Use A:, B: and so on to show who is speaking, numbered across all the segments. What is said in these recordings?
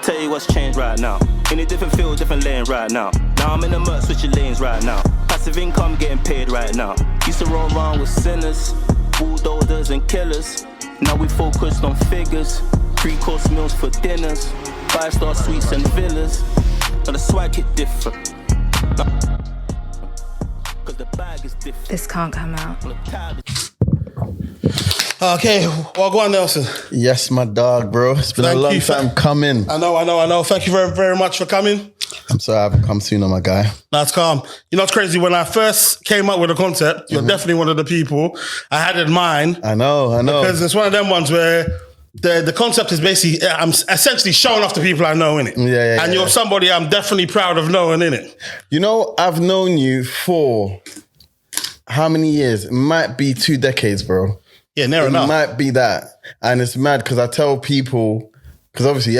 A: Tell you what's changed right now. In a different field, different lane right now. Now I'm in the murk, switching lanes right now. Passive income getting paid right now. Used to roll around with sinners, bulldozers and killers. Now we focused on figures. 3-course meals for dinners. 5-star suites and villas. Now the swag hit different. Cause the bag is different.
B: This can't come out.
C: Okay, well, go on, Nelson.
D: Yes, my dog, bro. It's been a long time coming.
C: I know. Thank you very, very much for coming.
D: I'm sorry I haven't come sooner, my guy.
C: That's calm. You know what's crazy? When I first came up with the concept, you're definitely one of the people I had in mind.
D: I know.
C: Because it's one of them ones where the concept is basically, I'm essentially showing off the people I know, innit?
D: Yeah.
C: And you're somebody I'm definitely proud of knowing, innit?
D: You know, I've known you for how many years? It might be 2 decades, bro.
C: Yeah, near enough.
D: It might be that. And it's mad because I tell people, because obviously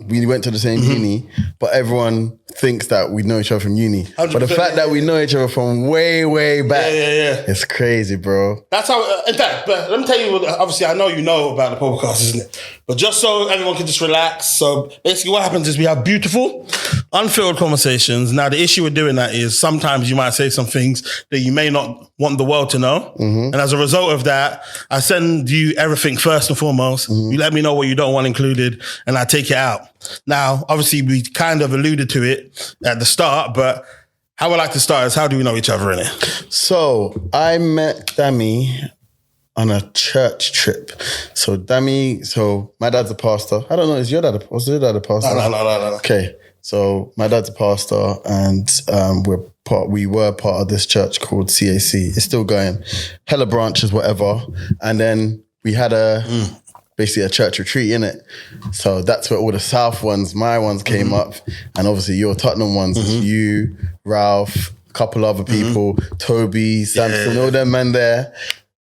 D: we went to the same uni, but everyone thinks that we know each other from uni. But the fact that we know each other from way, way back, it's crazy, bro.
C: That's how, in fact, but let me tell you, obviously I know you know about the podcast, isn't it? But just so everyone can just relax. So basically what happens is we have beautiful, unfiltered conversations. Now the issue with doing that is sometimes you might say some things that you may not want the world to know. And as a result of that, I send you everything first and foremost. You let me know what you don't want included and I take it out. Now, obviously we kind of alluded to it at the start, but how I like to start is how do we know each other in it?
D: So I met Dami on a church trip. So my dad's a pastor. I don't know, is your dad a pastor?
C: No.
D: Okay. So my dad's a pastor and we were part of this church called CAC. It's still going. Hella branches, whatever. And then we had basically a church retreat, innit? So that's where all the South ones, my ones came up. And obviously your Tottenham ones, you, Ralph, a couple other people, Toby, Samson, all them men there.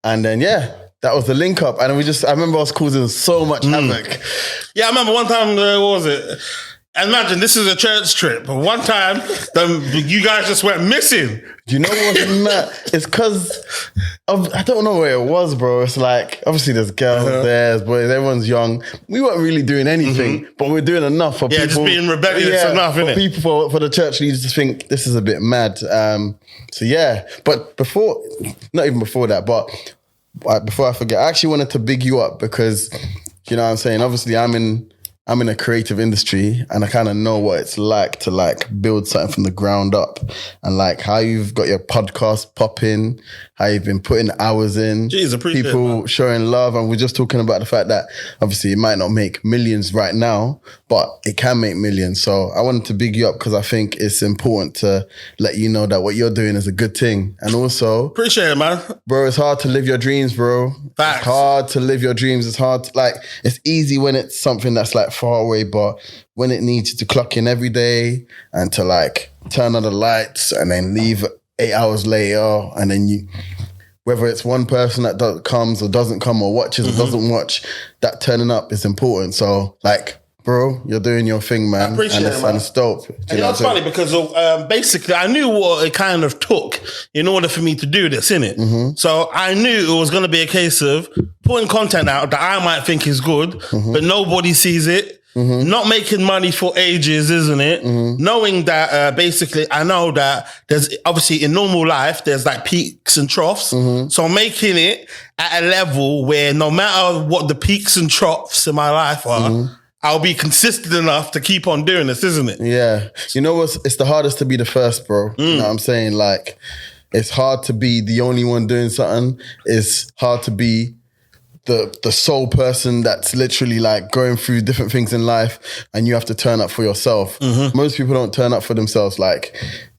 D: And then, that was the link up. And I remember us causing so much havoc.
C: Yeah, I remember one time, what was it? Imagine this is a church trip. But one time, you guys just went missing.
D: Do you know what's mad? It's because I don't know where it was, bro. It's like, obviously there's girls, there's boys, everyone's young. We weren't really doing anything, but we're doing enough for people.
C: Yeah, just being rebellious enough, innit?
D: People, for the church leaders to think this is a bit mad. But not even before that, but before I forget, I actually wanted to big you up because, you know what I'm saying? Obviously I'm in a creative industry and I kind of know what it's like to build something from the ground up and how you've got your podcast popping, how you've been putting hours in.
C: Jeez, appreciate
D: people
C: it,
D: showing love. And we're just talking about the fact that obviously it might not make millions right now, but it can make millions. So I wanted to big you up because I think it's important to let you know that what you're doing is a good thing. And also...
C: Appreciate it, man.
D: Bro, it's hard to live your dreams, bro.
C: Facts.
D: It's hard to live your dreams. It's hard to, it's easy when it's something that's far away, but when it needs you to clock in every day and to turn on the lights and then leave 8 hours later and then whether it's one person that comes or doesn't come or watches or doesn't watch, that turning up is important. So bro, you're doing your thing, man.
C: I appreciate it, man.
D: And it's dope.
C: And you know what's funny? Because basically I knew what it kind of took in order for me to do this, innit? So I knew it was going to be a case of putting content out that I might think is good, but nobody sees it. Not making money for ages, isn't it? Knowing that basically I know that there's obviously in normal life, there's peaks and troughs. So making it at a level where no matter what the peaks and troughs in my life are, I'll be consistent enough to keep on doing this, isn't it? Yeah.
D: You know what's, it's the hardest to be the first, bro. You know what I'm saying? It's hard to be the only one doing something. It's hard to be the sole person that's literally going through different things in life and you have to turn up for yourself. Most people don't turn up for themselves.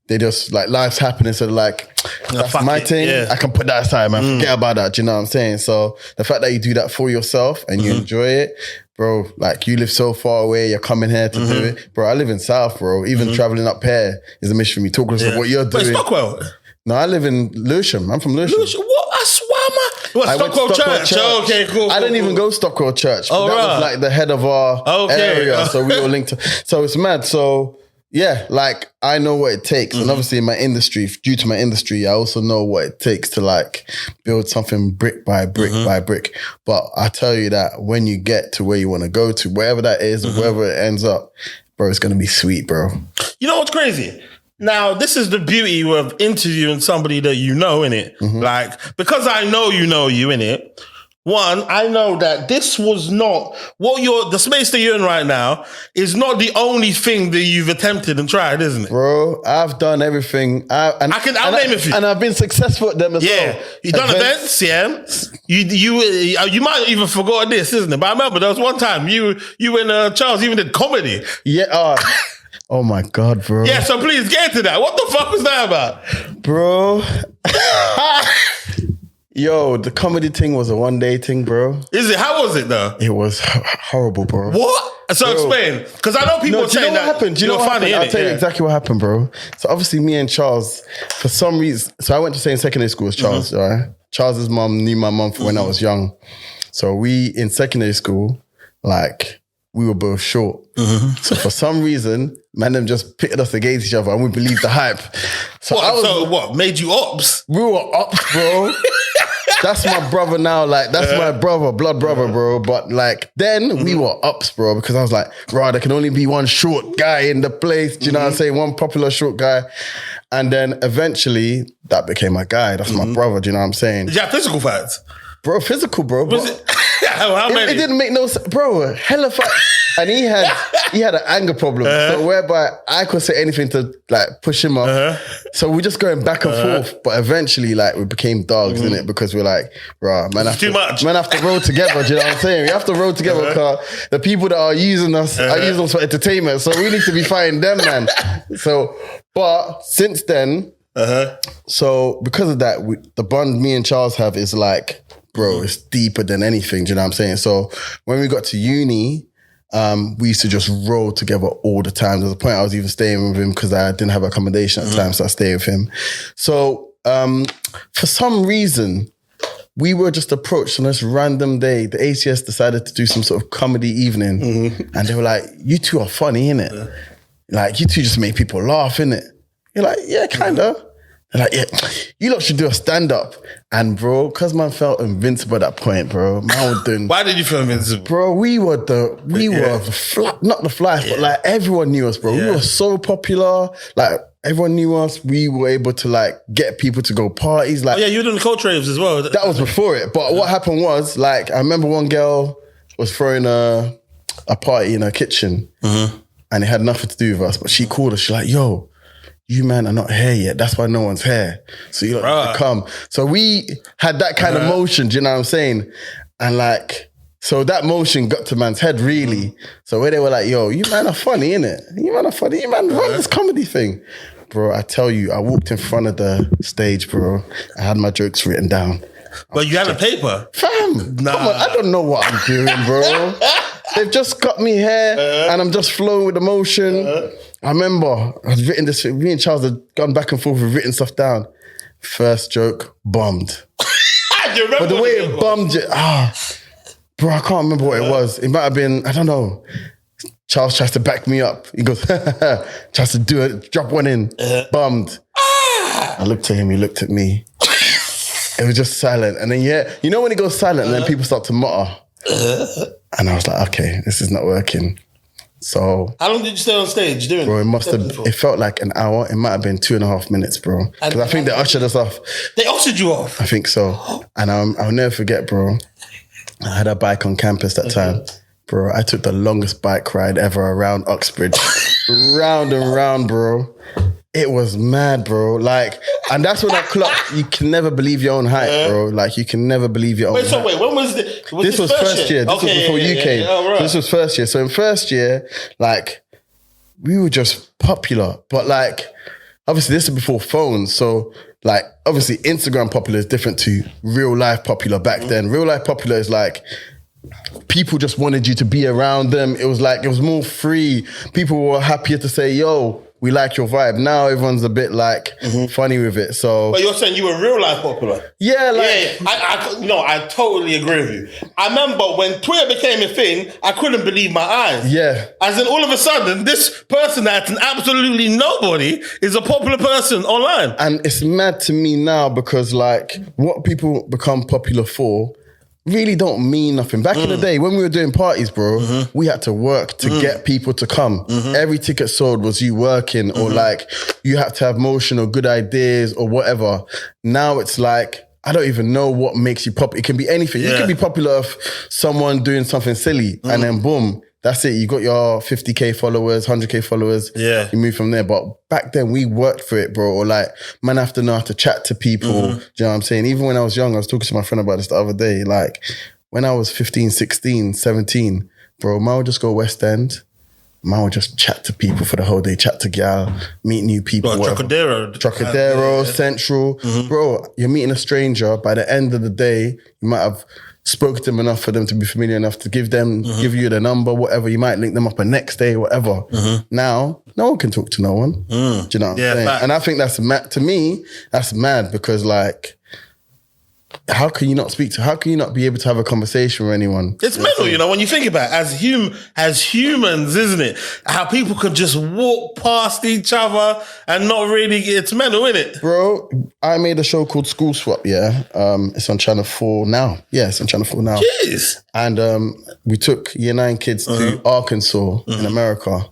D: They just life's happening. So that's my thing. Yeah. I can put that aside, man. Forget about that. Do you know what I'm saying? So the fact that you do that for yourself and you enjoy it, bro, you live so far away, you're coming here to do it. Bro, I live in South, bro. Even traveling up here is a mission for me. Talk to us about what you're doing.
C: But Stockwell?
D: No, I live in Lewisham. I'm from Lewisham.
C: What? Stockwell Church. Oh, okay, cool.
D: I didn't even go Stockwell Church.
C: Oh,
D: that was the head of our area. So we were linked to. So it's mad. So yeah, like I know what it takes. And obviously in my industry, due to my industry, I also know what it takes to like build something brick by brick by brick. But I tell you that when you get to where you want to go to, wherever that is, or wherever it ends up, bro, it's going to be sweet, bro.
C: You know what's crazy? Now, this is the beauty of interviewing somebody that you know, innit? Like, because I know you, innit? One, I know that this was not the space that you're in right now is not the only thing that you've attempted and tried, isn't it?
D: Bro, I've done everything. I'll
C: name a few.
D: And I've been successful at them as well.
C: You've done events, yeah. You might have even forgotten this, isn't it? But I remember there was one time you and Charles even did comedy.
D: Yeah. Oh my God, bro.
C: Yeah, so please get into that. What the fuck was that about?
D: Bro. Yo, the comedy thing was a one-day thing, bro.
C: Is it? How was it though?
D: It was horrible, bro.
C: What? So explain. Because I know people are saying that
D: happened? Do you know what happened? I'll tell you exactly what happened, bro. So obviously me and Charles, for some reason, so I went to same secondary school as Charles, right? Charles's mum knew my mum from when I was young. So we, in secondary school, like, we were both short. So for some reason, man, them just pitted us against each other and we believed the hype. So
C: what made you ops?
D: We were ops, bro. That's my brother now. Like, that's my brother, blood brother, bro. But like, then we were ups, bro, because I was like, right, there can only be one short guy in the place. Do you know what I'm saying? One popular short guy. And then eventually that became my guy. That's my brother. Do you know what I'm saying?
C: Did you have physical fights?
D: Bro, physical, bro.
C: Was it? How many?
D: It didn't make no sense. Bro, hella fights. And he had an anger problem. So whereby I could say anything to like push him off. So we're just going back and forth. But eventually, like, we became dogs, innit? Because we're like, rah, man,
C: too much.
D: Man have to roll together. Do you know what I'm saying? We have to roll together because the people that are using us are using us for entertainment. So we need to be fighting them, man. So, but since then, so because of that, the bond me and Charles have is like, bro, it's deeper than anything. Do you know what I'm saying? So when we got to uni, we used to just roll together all the time. There was a point I was even staying with him because I didn't have accommodation at the time, so I stayed with him. So for some reason, we were just approached on this random day. The ACS decided to do some sort of comedy evening. And they were like, you two are funny, innit? Like, you two just make people laugh, innit? You're like, yeah, kind of. They're like, yeah, you lot should do a stand-up. And bro, because man felt invincible at that point, bro. Man was doing...
C: Why did you feel invincible?
D: Bro, we were not the flies, but like everyone knew us, bro. We were so popular. Like everyone knew us. We were able to like get people to go parties. Like,
C: you were doing the cold raves as well.
D: That was before it. But what happened was, like, I remember one girl was throwing a party in her kitchen and it had nothing to do with us. But she called us. She's like, yo, you man are not here yet. That's why no one's here. So you don't need to come. So we had that kind of motion, do you know what I'm saying? And like, so that motion got to man's head really. So where they were like, yo, you man are funny, innit? You man are funny. You man run this comedy thing. Bro, I tell you, I walked in front of the stage, bro. I had my jokes written down.
C: But you had a paper?
D: Fam, come on, I don't know what I'm doing, bro. They've just got me here and I'm just flowing with emotion. I remember I'd written this, me and Charles had gone back and forth, we've written stuff down. First joke, bombed.
C: Do you remember?
D: But the way it bombed, bro, I can't remember what it was. It might have been, I don't know. Charles tries to back me up. He goes, tries to do it, drop one in, bombed. I looked at him, he looked at me. It was just silent. And then, you know when it goes silent and then people start to mutter? And I was like, okay, this is not working. So...
C: How long did you stay on stage doing
D: bro, it felt like an hour. It might have been 2.5 minutes, bro. Because I think they ushered us off.
C: They ushered you off?
D: I think so. And I'll never forget, bro. I had a bike on campus that time. Bro, I took the longest bike ride ever around Uxbridge. Round and round, bro. It was mad, bro. Like, and that's when I clocked. You can never believe your own height, bro. Like, you can never believe your own height.
C: Wait, when was this?
D: This was first year. This was before you came.
C: Oh, right.
D: This was first year. So in first year, like, we were just popular. But like, obviously this is before phones. So like, obviously Instagram popular is different to real life popular back then. Real life popular is like, people just wanted you to be around them. It was like, it was more free. People were happier to say, yo, we like your vibe. Now everyone's a bit like funny with it. So,
C: but you're saying you were real life popular.
D: Yeah, like
C: I totally agree with you. I remember when Twitter became a thing, I couldn't believe my eyes.
D: Yeah.
C: As in all of a sudden, this person that's an absolutely nobody is a popular person online.
D: And it's mad to me now because like what people become popular for really don't mean nothing. Back in the day, when we were doing parties, bro, we had to work to get people to come. Every ticket sold was you working or like you had to have motion or good ideas or whatever. Now it's like, I don't even know what makes you popular. It can be anything. You can be popular of someone doing something silly and then boom, that's it. You got your 50k followers, 100k followers.
C: Yeah.
D: You move from there. But back then we worked for it, bro. Or like, man, have to know how to chat to people. Do you know what I'm saying? Even when I was young, I was talking to my friend about this the other day. Like when I was 15, 16, 17, bro, man would just go West End. Man would just chat to people for the whole day, chat to gal, meet new people. Trocadero, Central. Bro, you're meeting a stranger. By the end of the day, you might have spoke to them enough for them to be familiar enough to give you the number, whatever. You might link them up the next day, whatever. Now, no one can talk to no one. Do you know what I'm saying? And I think that's mad. To me, that's mad because like, how can you not be able to have a conversation with anyone?
C: It's mental, you know, when you think about it, as humans, isn't it? How people can just walk past each other and not really, it's mental, isn't it?
D: Bro, I made a show called School Swap, it's on Channel 4 now. Yeah, it's on Channel 4 now.
C: Jeez.
D: And we took Year 9 kids to Arkansas in America.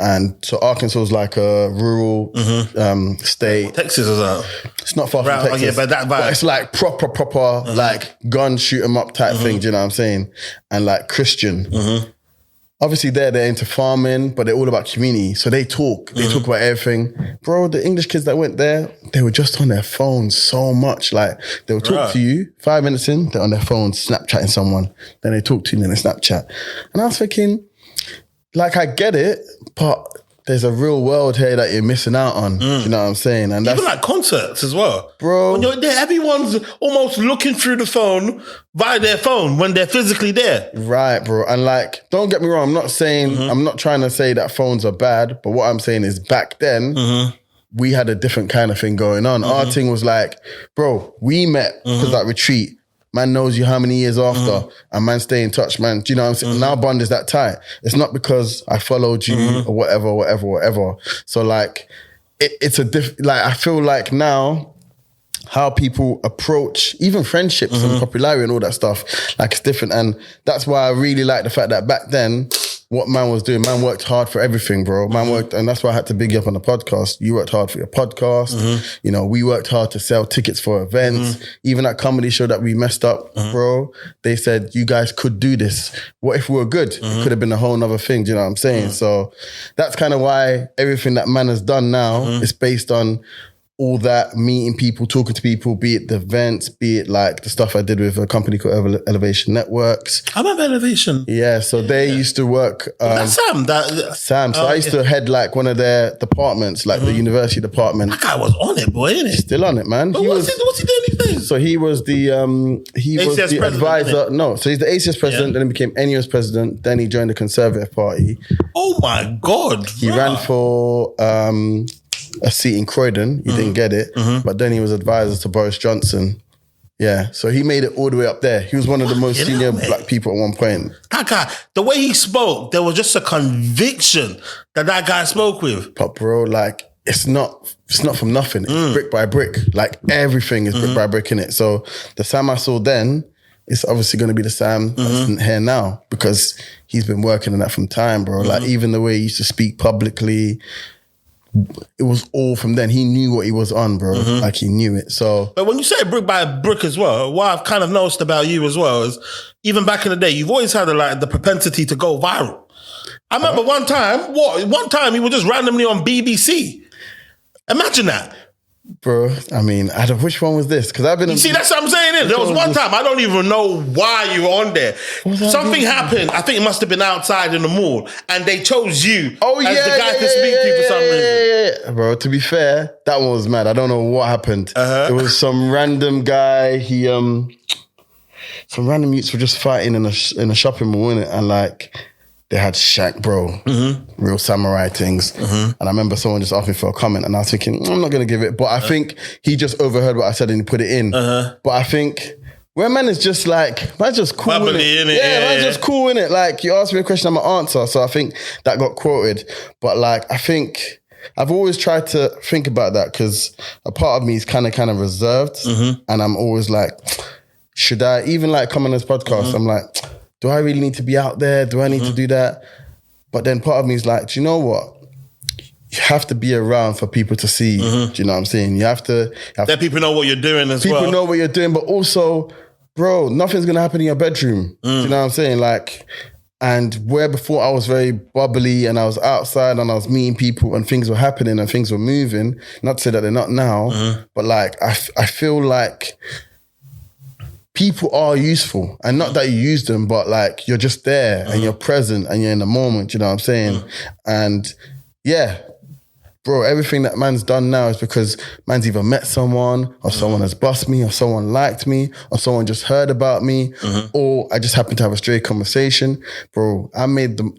D: And so Arkansas is like a rural state.
C: Texas is out.
D: It's not far from Texas.
C: Yeah, but that vibe.
D: But it's like proper, like gun shoot 'em up type thing. Do you know what I'm saying? And like Christian. Obviously they're into farming, but they're all about community. So they talk. They talk about everything. Bro, the English kids that went there, they were just on their phones so much. Like they'll talk to you, 5 minutes in, they're on their phone, Snapchatting someone. Then they talk to you, then they Snapchat. And I was thinking, like, I get it, but there's a real world here that you're missing out on. Do you know what I'm saying? And that's
C: even like concerts as well.
D: Bro.
C: When you're there, everyone's almost looking through the phone via their phone when they're physically there.
D: Right, bro. And like, don't get me wrong, I'm not trying to say that phones are bad, but what I'm saying is back then, we had a different kind of thing going on. Our thing was like, bro, we met because that retreat. Man knows you how many years after, and man stay in touch, man. Do you know what I'm saying? And our bond is that tight. It's not because I followed you or whatever. So like, it's like, I feel like now how people approach even friendships and popularity and all that stuff, like it's different. And that's why I really like the fact that back then, what man was doing, man worked hard for everything, bro. Man worked, and that's why I had to big you up on the podcast. You worked hard for your podcast. You know, we worked hard to sell tickets for events. Even that comedy show that we messed up, bro, they said, you guys could do this. What if we were good? It could have been a whole nother thing, do you know what I'm saying? So that's kind of why everything that man has done now is based on all that, meeting people, talking to people, be it the events, be it like the stuff I did with a company called Elevation Networks.
C: I remember Elevation.
D: Yeah, so they used to work...
C: That's Sam.
D: Sam. So I used to head like one of their departments, like the university department.
C: That guy was on it, boy, isn't he?
D: Still on it, man.
C: But what's he doing these days?
D: So he was the advisor. No, so he's the ACS president, then he became NUS president, then he joined the Conservative Party.
C: Oh my God.
D: He ran for... a seat in Croydon. He didn't get it. But then he was advisor to Boris Johnson. Yeah. So he made it all the way up there. He was one of the most senior black people at one point.
C: That guy, the way he spoke, there was just a conviction that guy spoke with.
D: But bro, like, it's not from nothing. It's brick by brick. Like everything is brick by brick in it. So the Sam I saw then, it's obviously going to be the Sam that's here now because he's been working on that from time, bro. Like even the way he used to speak publicly, it was all from then. He knew what he was on, bro. Like he knew it. So,
C: but when you say brick by brick as well, what I've kind of noticed about you as well is even back in the day, you've always had the propensity to go viral. I remember one time he was just randomly on BBC. Imagine that.
D: Bro, I mean, which one was this? Because I've been...
C: You see, that's what I'm saying. There was one time, I don't even know why you were on there. Something happened. I think it must have been outside in the mall. And they chose you as the guy to speak to for some reason.
D: Yeah. Bro, to be fair, that one was mad. I don't know what happened. It was some random guy. Some random youths were just fighting in a shopping mall, innit? And like... they had Shank, bro, real samurai things. And I remember someone just asked me for a comment and I was thinking, I'm not going to give it. But I think he just overheard what I said and he put it in. But I think where man is just like, man's just cool, innit? Yeah, man's just cool, innit? Like, you ask me a question, I'm going to answer. So I think that got quoted. But like, I think I've always tried to think about that because a part of me is kind of reserved. And I'm always like, should I even like come on this podcast? I'm like, do I really need to be out there? Do I need to do that? But then part of me is like, do you know what? You have to be around for people to see. Do you know what I'm saying? You have to...
C: Let people know what you're doing as well.
D: People know what you're doing, but also, bro, nothing's going to happen in your bedroom. Do you know what I'm saying? Like, and where before I was very bubbly and I was outside and I was meeting people and things were happening and things were moving, not to say that they're not now, but like, I feel like people are useful, and not that you use them, but like you're just there and you're present and you're in the moment, you know what I'm saying? And yeah, bro, everything that man's done now is because man's either met someone or someone has bossed me or someone liked me or someone just heard about me or I just happened to have a straight conversation. Bro,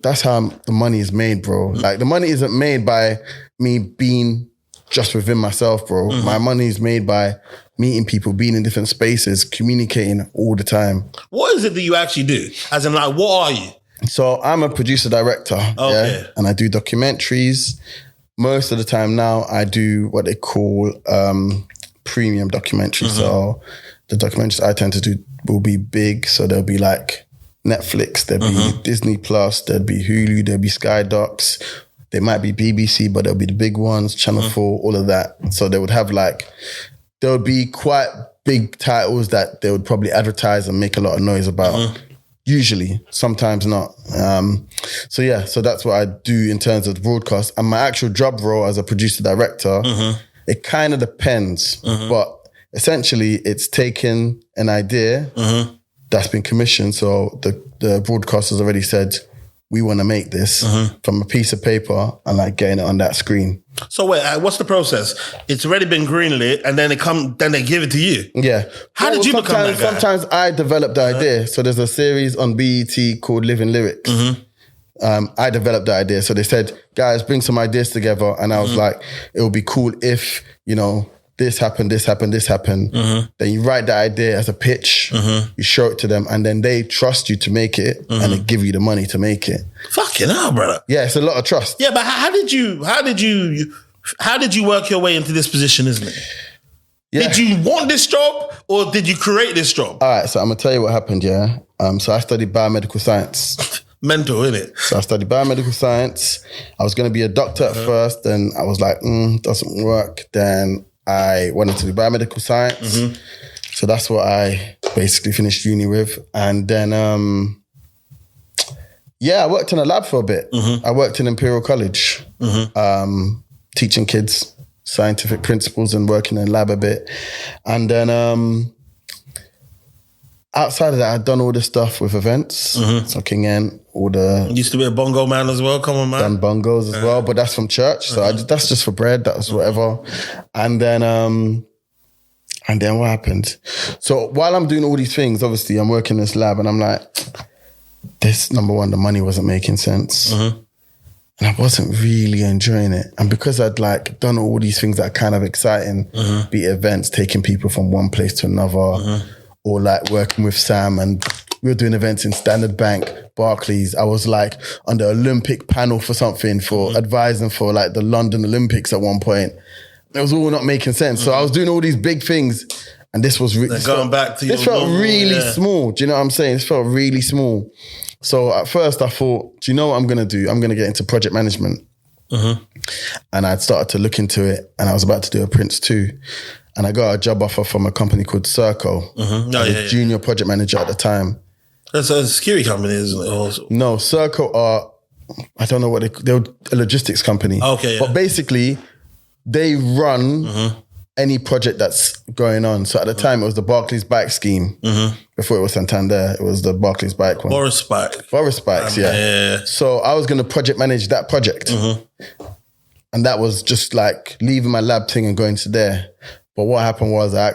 D: that's how the money is made, bro. Like the money isn't made by me being just within myself, bro. My money is made by meeting people, being in different spaces, communicating all the time.
C: What is it that you actually do? As in, like, what are you?
D: So I'm a producer director,
C: Okay.
D: and I do documentaries. Most of the time now, I do what they call premium documentaries. So the documentaries I tend to do will be big. So there'll be like Netflix, there'll be Disney Plus, there'll be Hulu, there'll be Sky Docs. They might be BBC, but there'll be the big ones, Channel 4, all of that. So they would have like, there would be quite big titles that they would probably advertise and make a lot of noise about. Usually, sometimes not. So that's what I do in terms of the broadcast. And my actual job role as a producer director, it kind of depends. But essentially, it's taking an idea that's been commissioned. So the broadcaster's already said, we want to make this from a piece of paper and like getting it on that screen.
C: So wait, what's the process? It's already been greenlit and then they give it to you.
D: Yeah.
C: How did you become that guy?
D: Sometimes I developed the idea. So there's a series on BET called Living Lyrics. I developed the idea. So they said, guys, bring some ideas together. And I was like, it would be cool if, you know, this happened. Then you write that idea as a pitch, you show it to them, and then they trust you to make it, and they give you the money to make it.
C: Fucking hell, brother.
D: Yeah, it's a lot of trust.
C: Yeah, but how did you work your way into this position, isn't it?
D: Yeah.
C: Did you want this job or did you create this job?
D: All right, so I'm gonna tell you what happened, yeah. So I studied biomedical science.
C: Mental, innit?
D: So I studied biomedical science. I was gonna be a doctor at first, then I was like, doesn't work. Then I wanted to do biomedical science. So that's what I basically finished uni with. And then, I worked in a lab for a bit. I worked in Imperial College, teaching kids scientific principles and working in a lab a bit. And then outside of that, I'd done all this stuff with events. So King N, all the...
C: You used to be a bongo man as well, come on, man.
D: Done bongos as well, but that's from church. So that's just for bread, that was whatever. And then what happened? So while I'm doing all these things, obviously I'm working in this lab and I'm like, this, number one, the money wasn't making sense. And I wasn't really enjoying it. And because I'd like done all these things that are kind of exciting, be it events, taking people from one place to another, or like working with Sam, and we were doing events in Standard Bank, Barclays. I was like on the Olympic panel for something, for advising for like the London Olympics at one point. It was all not making sense. So I was doing all these big things, and this was
C: this
D: felt really small. Do you know what I'm saying? This felt really small. So at first I thought, do you know what I'm going to do? I'm going to get into project management. And I'd started to look into it, and I was about to do a Prince 2. And I got a job offer from a company called Serco. I was junior project manager at the time.
C: That's a security company, isn't it? Also?
D: No, Serco are, I don't know what they're a logistics company.
C: Okay.
D: But basically, they run any project that's going on. So at the time, it was the Barclays Bike scheme. Before it was Santander, it was the Barclays Bike one.
C: Boris Bikes,
D: yeah. So I was going to project manage that project. And that was just like leaving my lab thing and going to there. But what happened was I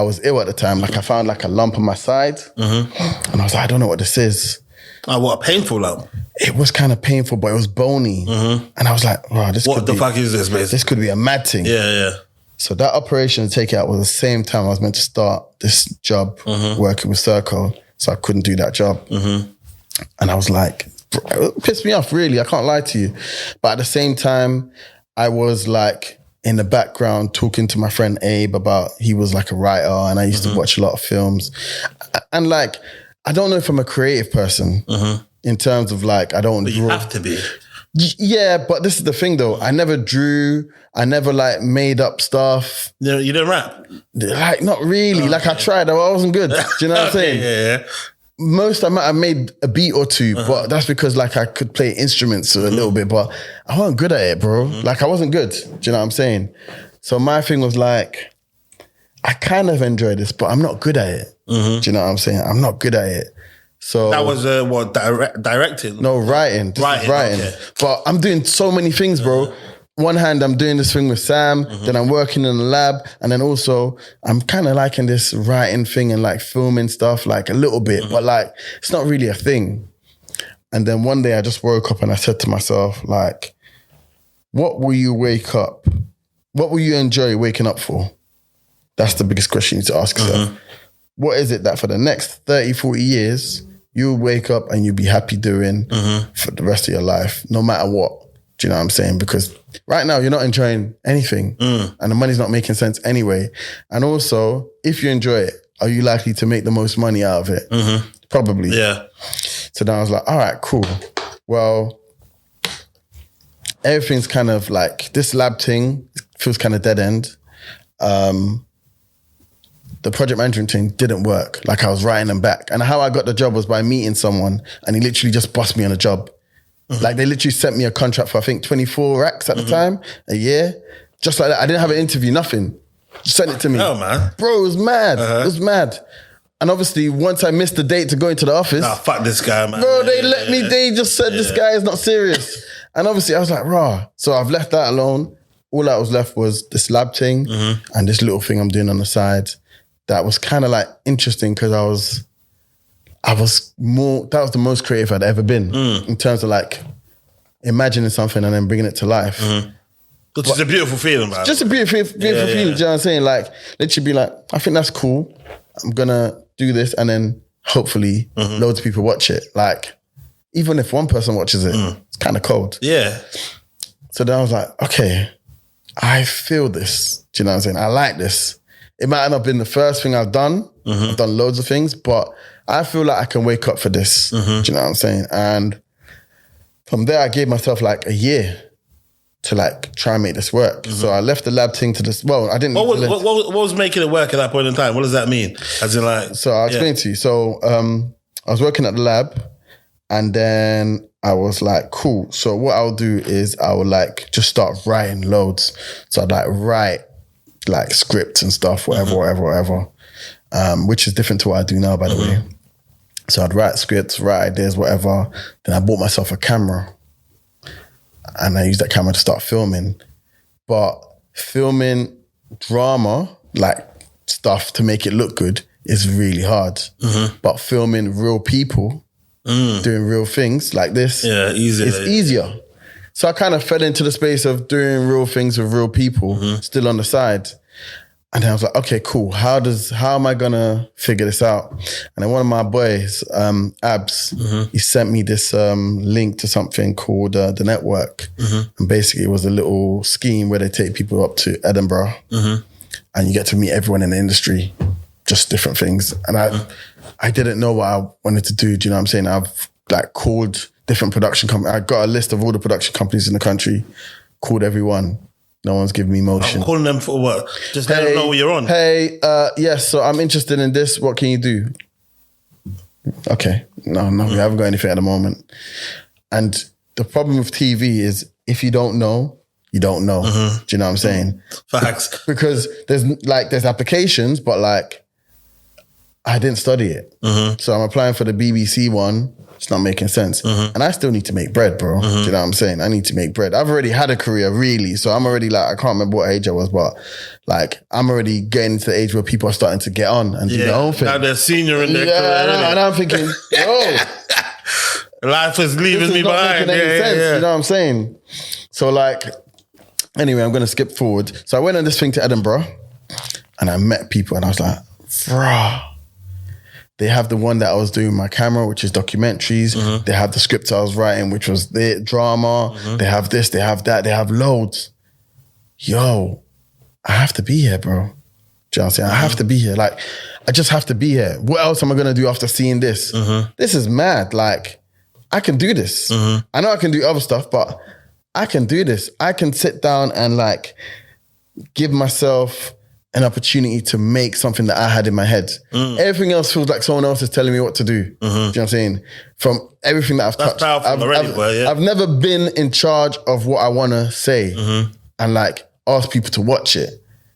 D: was ill at the time. Like I found like a lump on my side. And I was like, I don't know what this is.
C: Oh, what a painful lump.
D: It was kind of painful, but it was bony. And I was like, wow,
C: What the fuck is this, basically?
D: This could be a mad thing.
C: Yeah.
D: So that operation to take it out was the same time I was meant to start this job working with Circle. So I couldn't do that job. And I was like, it pissed me off, really. I can't lie to you. But at the same time, I was like in the background talking to my friend Abe about, he was like a writer and I used to watch a lot of films. And like, I don't know if I'm a creative person in terms of like, I don't
C: But you
D: draw.
C: have to be.
D: Yeah, but this is the thing though. I never drew. I never like made up stuff.
C: You didn't rap?
D: Like, not really. Like I tried, I wasn't good. Do you know what I'm saying?
C: Yeah.
D: Most I might have made a beat or two, but that's because like I could play instruments a little bit, but I wasn't good at it, bro. Like I wasn't good. Do you know what I'm saying? So my thing was like, I kind of enjoy this, but I'm not good at it. Do you know what I'm saying? I'm not good at it. So
C: that was what, directing?
D: No, writing. This is writing.
C: Okay.
D: But I'm doing so many things, bro. One hand, I'm doing this thing with Sam, then I'm working in the lab, and then also I'm kind of liking this writing thing and like filming stuff, like a little bit, but like it's not really a thing. And then one day I just woke up and I said to myself, like, what will you enjoy waking up for? That's the biggest question you need to ask yourself. What is it that for the next 30, 40 years, you'll wake up and you'll be happy doing for the rest of your life, no matter what? Do you know what I'm saying? Because right now you're not enjoying anything and the money's not making sense anyway. And also, if you enjoy it, are you likely to make the most money out of it? Probably.
C: Yeah.
D: So then I was like, all right, cool. Well, everything's kind of like, this lab thing feels kind of dead end. The project management thing didn't work. Like I was writing them back. And how I got the job was by meeting someone and he literally just bossed me on a job. Like they literally sent me a contract for I think 24 racks at the time, a year. Just like that. I didn't have an interview, nothing. Just sent it to me.
C: Oh man.
D: Bro, it was mad. It was mad. And obviously once I missed the date to go into the office.
C: Nah, fuck this guy, man.
D: Bro, they just said this guy is not serious. And obviously I was like, raw. So I've left that alone. All that was left was this lab thing and this little thing I'm doing on the side. That was kind of like interesting because that was the most creative I'd ever been in terms of like imagining something and then bringing it to life.
C: Which is a beautiful feeling, man.
D: Just a beautiful feeling, do you know what I'm saying? Like, literally be like, I think that's cool. I'm gonna do this and then hopefully loads of people watch it. Like, even if one person watches it, it's kind of cold.
C: Yeah.
D: So then I was like, okay, I feel this. Do you know what I'm saying? I like this. It might not have been the first thing I've done. I've done loads of things, but I feel like I can wake up for this. Do you know what I'm saying? And from there, I gave myself like a year to like try and make this work. So I left the lab thing to this. Well, I didn't.
C: What was making it work at that point in time? What does that mean? As in like.
D: So I'll explain to you. So I was working at the lab and then I was like, cool. So what I'll do is I will like just start writing loads. So I'd like write like scripts and stuff, whatever. Which is different to what I do now, by the way. So I'd write scripts, write ideas, whatever. Then I bought myself a camera and I used that camera to start filming. But filming drama, like stuff to make it look good, is really hard. But filming real people doing real things like this is easier. So I kind of fell into the space of doing real things with real people, still on the side. And then I was like, okay, cool. How am I gonna figure this out? And then one of my boys, Abs, he sent me this link to something called The Network. And basically it was a little scheme where they take people up to Edinburgh and you get to meet everyone in the industry, just different things. And I didn't know what I wanted to do. Do you know what I'm saying? I've like called different production companies. I got a list of all the production companies in the country, called everyone. No one's giving me motion.
C: I'm calling them for what? Just let them know what you're on.
D: Hey, yes, so I'm interested in this. What can you do? Okay. No, we haven't got anything at the moment. And the problem with TV is if you don't know, you don't know. Do you know what I'm saying?
C: Facts.
D: Because there's applications, but like I didn't study it. So I'm applying for the BBC one. It's not making sense. And I still need to make bread, bro. Do you know what I'm saying? I need to make bread. I've already had a career, really. So I'm already like, I can't remember what age I was, but like, I'm already getting to the age where people are starting to get on and do their own thing.
C: Now they're senior in their career.
D: And I'm thinking, yo,
C: Life is leaving me
D: not
C: behind.
D: making any sense.
C: Yeah.
D: You know what I'm saying? So like, anyway, I'm going to skip forward. So I went on this thing to Edinburgh and I met people and I was like, bruh. They have the one that I was doing with my camera, which is documentaries.
C: Mm-hmm.
D: They have the script I was writing, which was the drama.
C: Mm-hmm.
D: They have this, they have that, they have loads. Yo, I have to be here, bro. Do you know what I'm saying? I have to be here. Like, I just have to be here. What else am I going to do after seeing this?
C: Mm-hmm.
D: This is mad. Like, I can do this.
C: Mm-hmm.
D: I know I can do other stuff, but I can do this. I can sit down and like give myself an opportunity to make something that I had in my head. Everything else feels like someone else is telling me what to do. Do you know what I'm saying? From everything that I've touched.
C: Powerful already,
D: I've never been in charge of what I want to say and like ask people to watch it.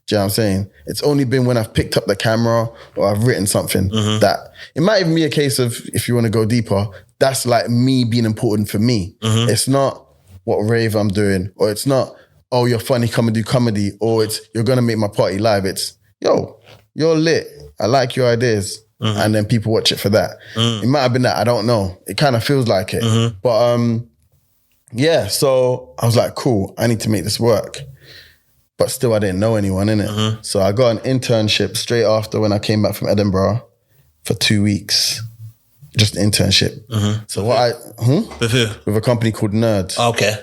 D: Do you know what I'm saying? It's only been when I've picked up the camera or I've written something that it might even be a case of, if you want to go deeper, that's like me being important for me. It's not what rave I'm doing, or it's not, oh, you're funny, come and do comedy, or it's, you're going to make my party live. It's, yo, you're lit. I like your ideas. And then people watch it for that. It might have been that, I don't know. It kind of feels like it. But yeah, so I was like, cool, I need to make this work. But still, I didn't know anyone, innit? So I got an internship straight after when I came back from Edinburgh for 2 weeks. Just an internship. So what
C: With who?
D: with a company called Nerd.
C: Okay.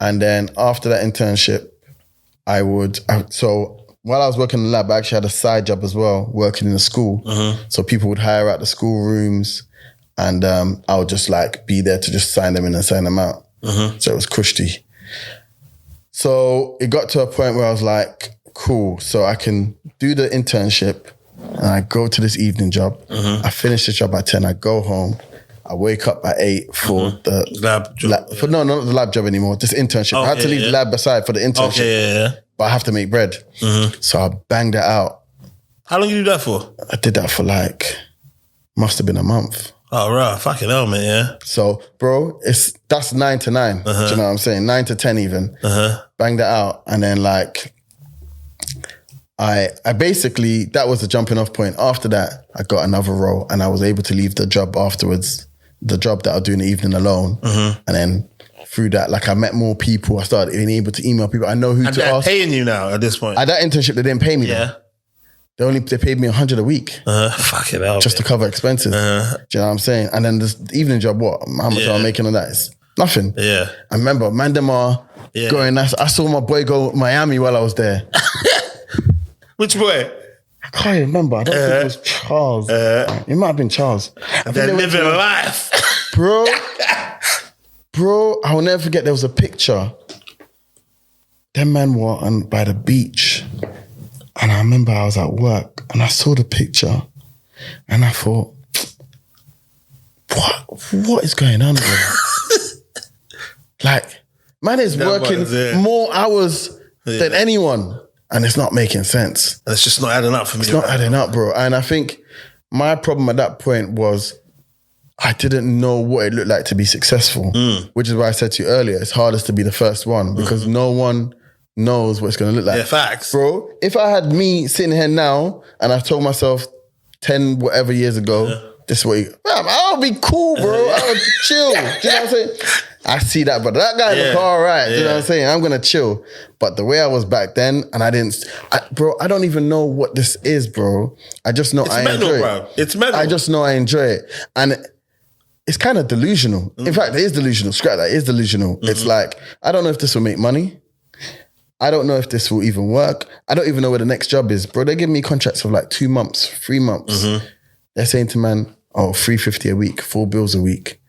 D: And then after that internship, so while I was working in the lab, I actually had a side job as well, working in a school. So people would hire out the school rooms and I would just like be there to just sign them in and sign them out. So it was cushy. So it got to a point where I was like, cool, so I can do the internship and I go to this evening job. I finish the job at 10, I go home. I wake up at 8 for the
C: lab job.
D: No, not the lab job anymore. This internship. I had to leave the lab aside for the internship.
C: Okay,
D: But I have to make bread. So I banged it out.
C: How long did you do that for?
D: I did that for like, must have been a month.
C: Oh, right. Fucking hell, man, yeah.
D: So, bro, that's 9 to 9. Do you know what I'm saying? 9 to 10 even. Banged it out. And then like, I basically, that was the jumping off point. After that, I got another role and I was able to leave the job afterwards, the job that I'll do in the evening alone. And then through that, like I met more people. I started being able to email people. I know who
C: And
D: to
C: they're
D: ask.
C: paying you now at this point.
D: At that internship, they didn't pay me
C: Yeah.
D: though. They paid me 100 a week
C: Fucking hell.
D: just to cover expenses. Do you know what I'm saying? And then this evening job, how much am I making on that? It's nothing.
C: Yeah.
D: I remember Mandemar going, I saw my boy go Miami while I was there.
C: Which boy?
D: I can't remember. I don't think it was Charles. It might have been Charles. I think
C: They're
D: they went
C: living
D: to-
C: life.
D: Bro, I will never forget, there was a picture. Them man were by the beach. And I remember I was at work and I saw the picture and I thought, what is going on, bro? Like, man is working more hours than anyone and it's not making sense.
C: It's just not adding up for me.
D: It's not adding up, bro. And I think my problem at that point was I didn't know what it looked like to be successful, which is why I said to you earlier, it's hardest to be the first one because no one knows what it's going to look like.
C: Yeah, facts.
D: Bro, if I had me sitting here now and I told myself 10 whatever years ago, this is what I'll be cool, bro. I'll chill. Do you know what I'm saying? I see that, but that guy look all right. Do you know what I'm saying? I'm going to chill. But the way I was back then, and I don't even know what this is, bro. I just know I enjoy it.
C: It's mental.
D: I just know I enjoy it. And it's kind of delusional. In fact, it is delusional. Scrap that. It is delusional. It's like, I don't know if this will make money. I don't know if this will even work. I don't even know where the next job is. Bro, they give me contracts of like 2 months, 3 months. They're saying to man, $350 a week, 4 bills a week.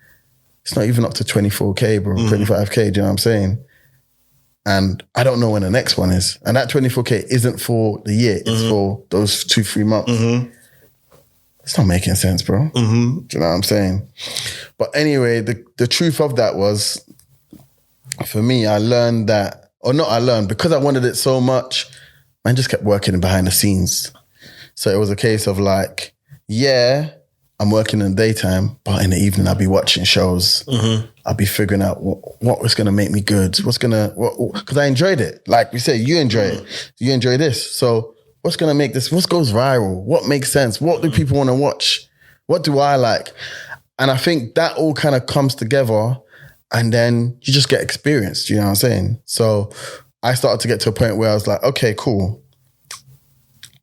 D: It's not even up to 24K, bro, 25K, do you know what I'm saying? And I don't know when the next one is. And that 24K isn't for the year, it's for those 2-3 months. It's not making sense, bro. Do you know what I'm saying? But anyway, the truth of that was, for me, I learned that, because I wanted it so much, man just kept working behind the scenes. So it was a case of like, I'm working in the daytime, but in the evening I'll be watching shows. I'll be figuring out what was going to make me good. Because I enjoyed it. Like we say, you enjoy it. You enjoy this. So what's going to make this, what goes viral? What makes sense? What do people want to watch? What do I like? And I think that all kind of comes together and then you just get experience, you know what I'm saying? So I started to get to a point where I was like, okay, cool.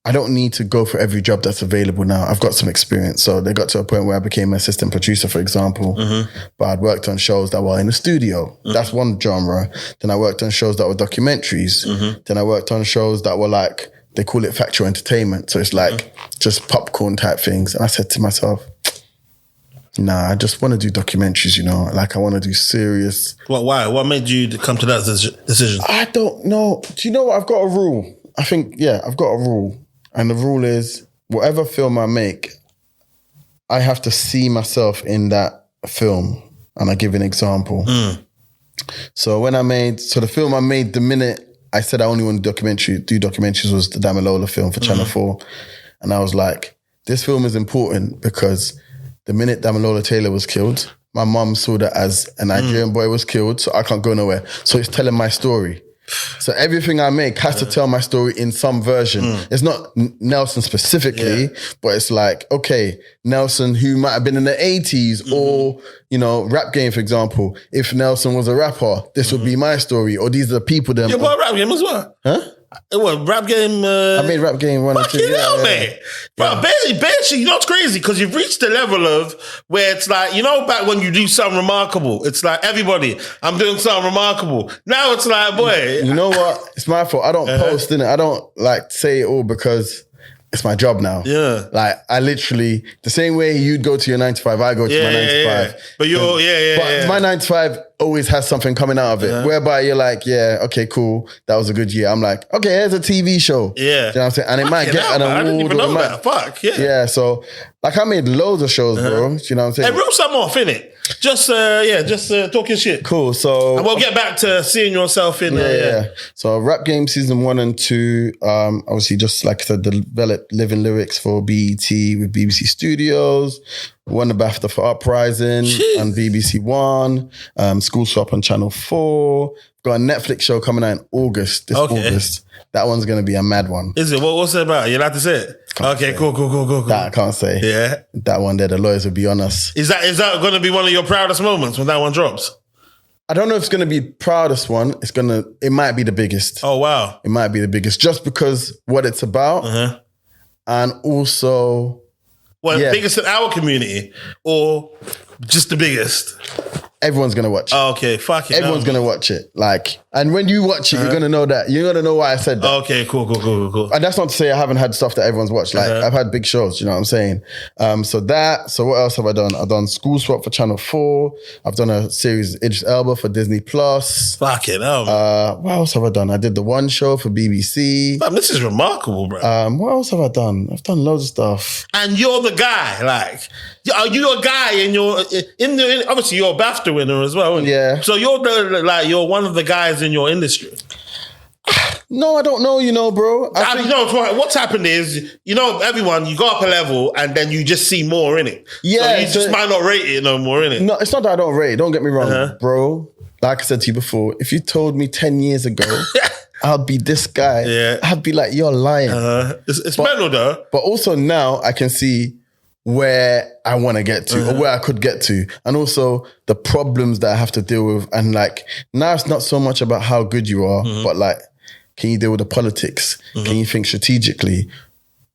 D: I don't need to go for every job that's available now. I've got some experience. So they got to a point where I became an assistant producer, for example. But I'd worked on shows that were in the studio. That's one genre. Then I worked on shows that were documentaries. Then I worked on shows that were like, they call it factual entertainment. So it's like just popcorn type things. And I said to myself, nah, I just want to do documentaries, you know? Like I want to do serious.
C: Why? What made you come to that decision?
D: I don't know. Do you know what? I've got a rule. I think, I've got a rule. And the rule is, whatever film I make, I have to see myself in that film. And I give an example. So the film I made the minute I said I only want to do documentaries was the Damilola film for Channel 4. And I was like, this film is important because the minute Damilola Taylor was killed, my mum saw that as a Nigerian boy was killed, so I can't go nowhere. So it's telling my story. So everything I make has to tell my story in some version. It's not Nelson specifically, but it's like, okay, Nelson, who might have been in the 80s or, you know, Rap Game, for example. If Nelson was a rapper, this would be my story. Or these are the people that...
C: You bought Rap Game as well?
D: Huh?
C: It was Rap Game.
D: I made Rap Game 1 and 2.
C: Man. Bro, basically, you know what's crazy? Because you've reached the level of where it's like, you know, back when you do something remarkable, it's like, everybody, I'm doing something remarkable. Now it's like, boy.
D: You know what? It's my fault. I don't post in it. I don't like say it all because it's my job now.
C: Yeah.
D: Like I literally, the same way you'd go to your 9 to 5, I go to my 9 to 5.
C: But
D: But my 9 to 5 always has something coming out of it, whereby you're like, okay, cool. That was a good year. I'm like, okay, here's a TV show.
C: Yeah.
D: You know what I'm saying? And it might get an award.
C: I didn't even know that. Fuck, yeah.
D: Yeah, so like I made loads of shows, bro. You know what I'm saying?
C: Hey, reel some off, innit? Just talking shit.
D: Cool, so...
C: And we'll get back to seeing yourself in
D: So Rap Game season 1 and 2, obviously just like I said, developed living lyrics for BET with BBC Studios, won the BAFTA for Uprising on BBC One, School Swap on Channel 4. Got a Netflix show coming out in August, August. That one's going to be a mad one.
C: Is it? What's it about? You're allowed to say it? Okay, cool.
D: That I can't say.
C: Yeah.
D: That one there, the lawyers will be on us.
C: Is that going to be one of your proudest moments when that one drops?
D: I don't know if it's going to be proudest one. It might be the biggest.
C: Oh, wow.
D: It might be the biggest just because what it's about. And also...
C: biggest in our community or just the biggest?
D: Everyone's going to watch it.
C: Oh, okay, fuck it.
D: Everyone's going to watch it. Like, and when you watch it, you're going to know that. You're going to know why I said that.
C: Okay, cool.
D: And that's not to say I haven't had stuff that everyone's watched. Like, I've had big shows, you know what I'm saying? So what else have I done? I've done School Swap for Channel 4. I've done a series of Idris Elba for Disney Plus.
C: Fuck it.
D: What else have I done? I did the One show for BBC.
C: Man, this is remarkable, bro.
D: What else have I done? I've done loads of stuff.
C: And you're the guy, like, are you a guy obviously you're a BAFTA winner as well.
D: Yeah.
C: So you're one of the guys in your industry.
D: No, I don't know, bro.
C: What's happened is, everyone, you go up a level and then you just see more in it.
D: Yeah.
C: So you just might not rate it no more, in it.
D: No, it's not that I don't rate it. Don't get me wrong, bro. Like I said to you before, if you told me 10 years ago, I'll be this guy, I'd be like, you're lying.
C: It's mental though.
D: But also now I can see where I want to get to or where I could get to. And also the problems that I have to deal with. And like, now it's not so much about how good you are, but like, can you deal with the politics? Can you think strategically?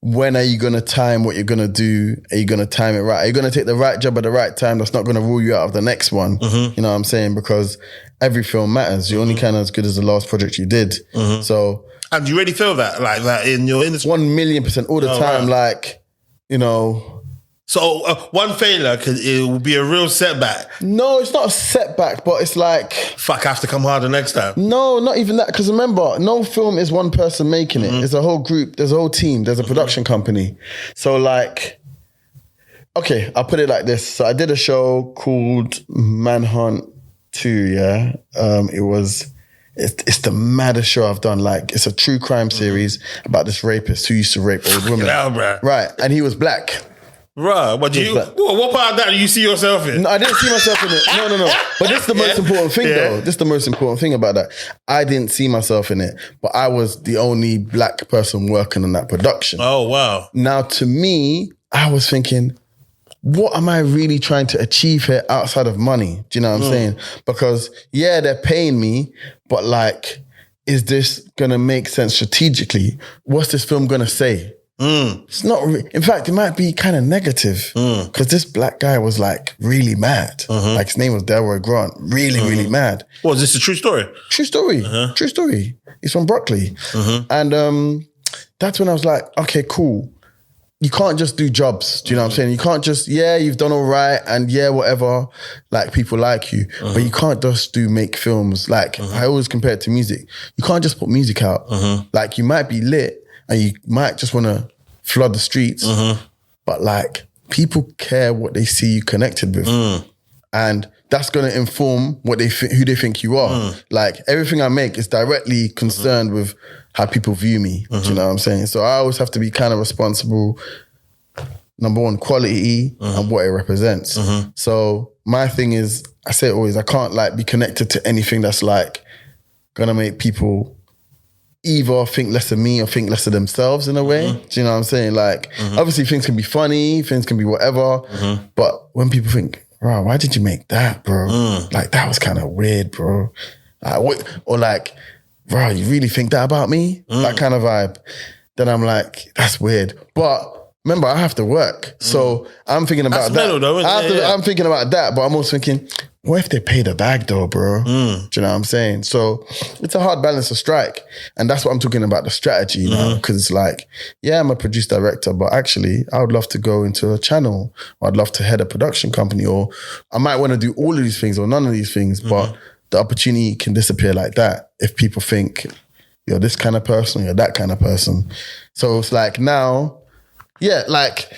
D: When are you going to time what you're going to do? Are you going to time it right? Are you going to take the right job at the right time that's not going to rule you out of the next one? You know what I'm saying? Because every film matters. You're only kind of as good as the last project you did. So,
C: and you really feel that, like that in your industry?
D: 1,000,000% all the time. Right. Like,
C: So one failure, it will be a real setback.
D: No, it's not a setback, but it's like...
C: Fuck, I have to come harder next time.
D: No, not even that. Because remember, no film is one person making it. It's a whole group. There's a whole team. There's a production company. So like... Okay, I'll put it like this. So I did a show called Manhunt 2, yeah? It's the maddest show I've done. Like, it's a true crime series about this rapist who used to rape old women. Right, and he was black.
C: Right, what part of that do you see yourself in?
D: No, I didn't see myself in it. No. But this is the most important thing, though. This is the most important thing about that. I didn't see myself in it, but I was the only black person working on that production.
C: Oh, wow.
D: Now, to me, I was thinking, what am I really trying to achieve here outside of money? Do you know what I'm saying? Because yeah, they're paying me, but like, is this gonna make sense strategically? What's this film gonna say? It's not. In fact, it might be kind of negative because this black guy was like really mad. Like his name was Delroy Grant. Really mad.
C: What, is this a true story?
D: True story. True story. He's from Brockley, and that's when I was like, okay, cool. You can't just do jobs. Do you know what I'm saying? You can't just, you've done all right and whatever, like people like you, but you can't just make films. Like I always compare it to music. You can't just put music out. Like you might be lit and you might just want to flood the streets, but like people care what they see you connected with. And that's going to inform what who they think you are. Like everything I make is directly concerned with how people view me. Do you know what I'm saying? So I always have to be kind of responsible. Number one, quality and what it represents. So my thing is, I say it always, I can't like be connected to anything that's like gonna make people either think less of me or think less of themselves in a way. Do you know what I'm saying? Like obviously things can be funny, things can be whatever, but when people think, bro, why did you make that, bro? Like that was kind of weird, bro. Like, what? Or like, bro, you really think that about me? That kind of vibe. Then I'm like, that's weird. But remember, I have to work. So I'm thinking about that. Though, I'm thinking about that, but I'm also thinking, what if they pay the bag though, bro? Do you know what I'm saying? So it's a hard balance to strike. And that's what I'm talking about, the strategy, you know? Because it's like, yeah, I'm a producer director, but actually I would love to go into a channel, or I'd love to head a production company, or I might want to do all of these things or none of these things, but the opportunity can disappear like that if people think you're this kind of person, you're that kind of person. So it's like now, like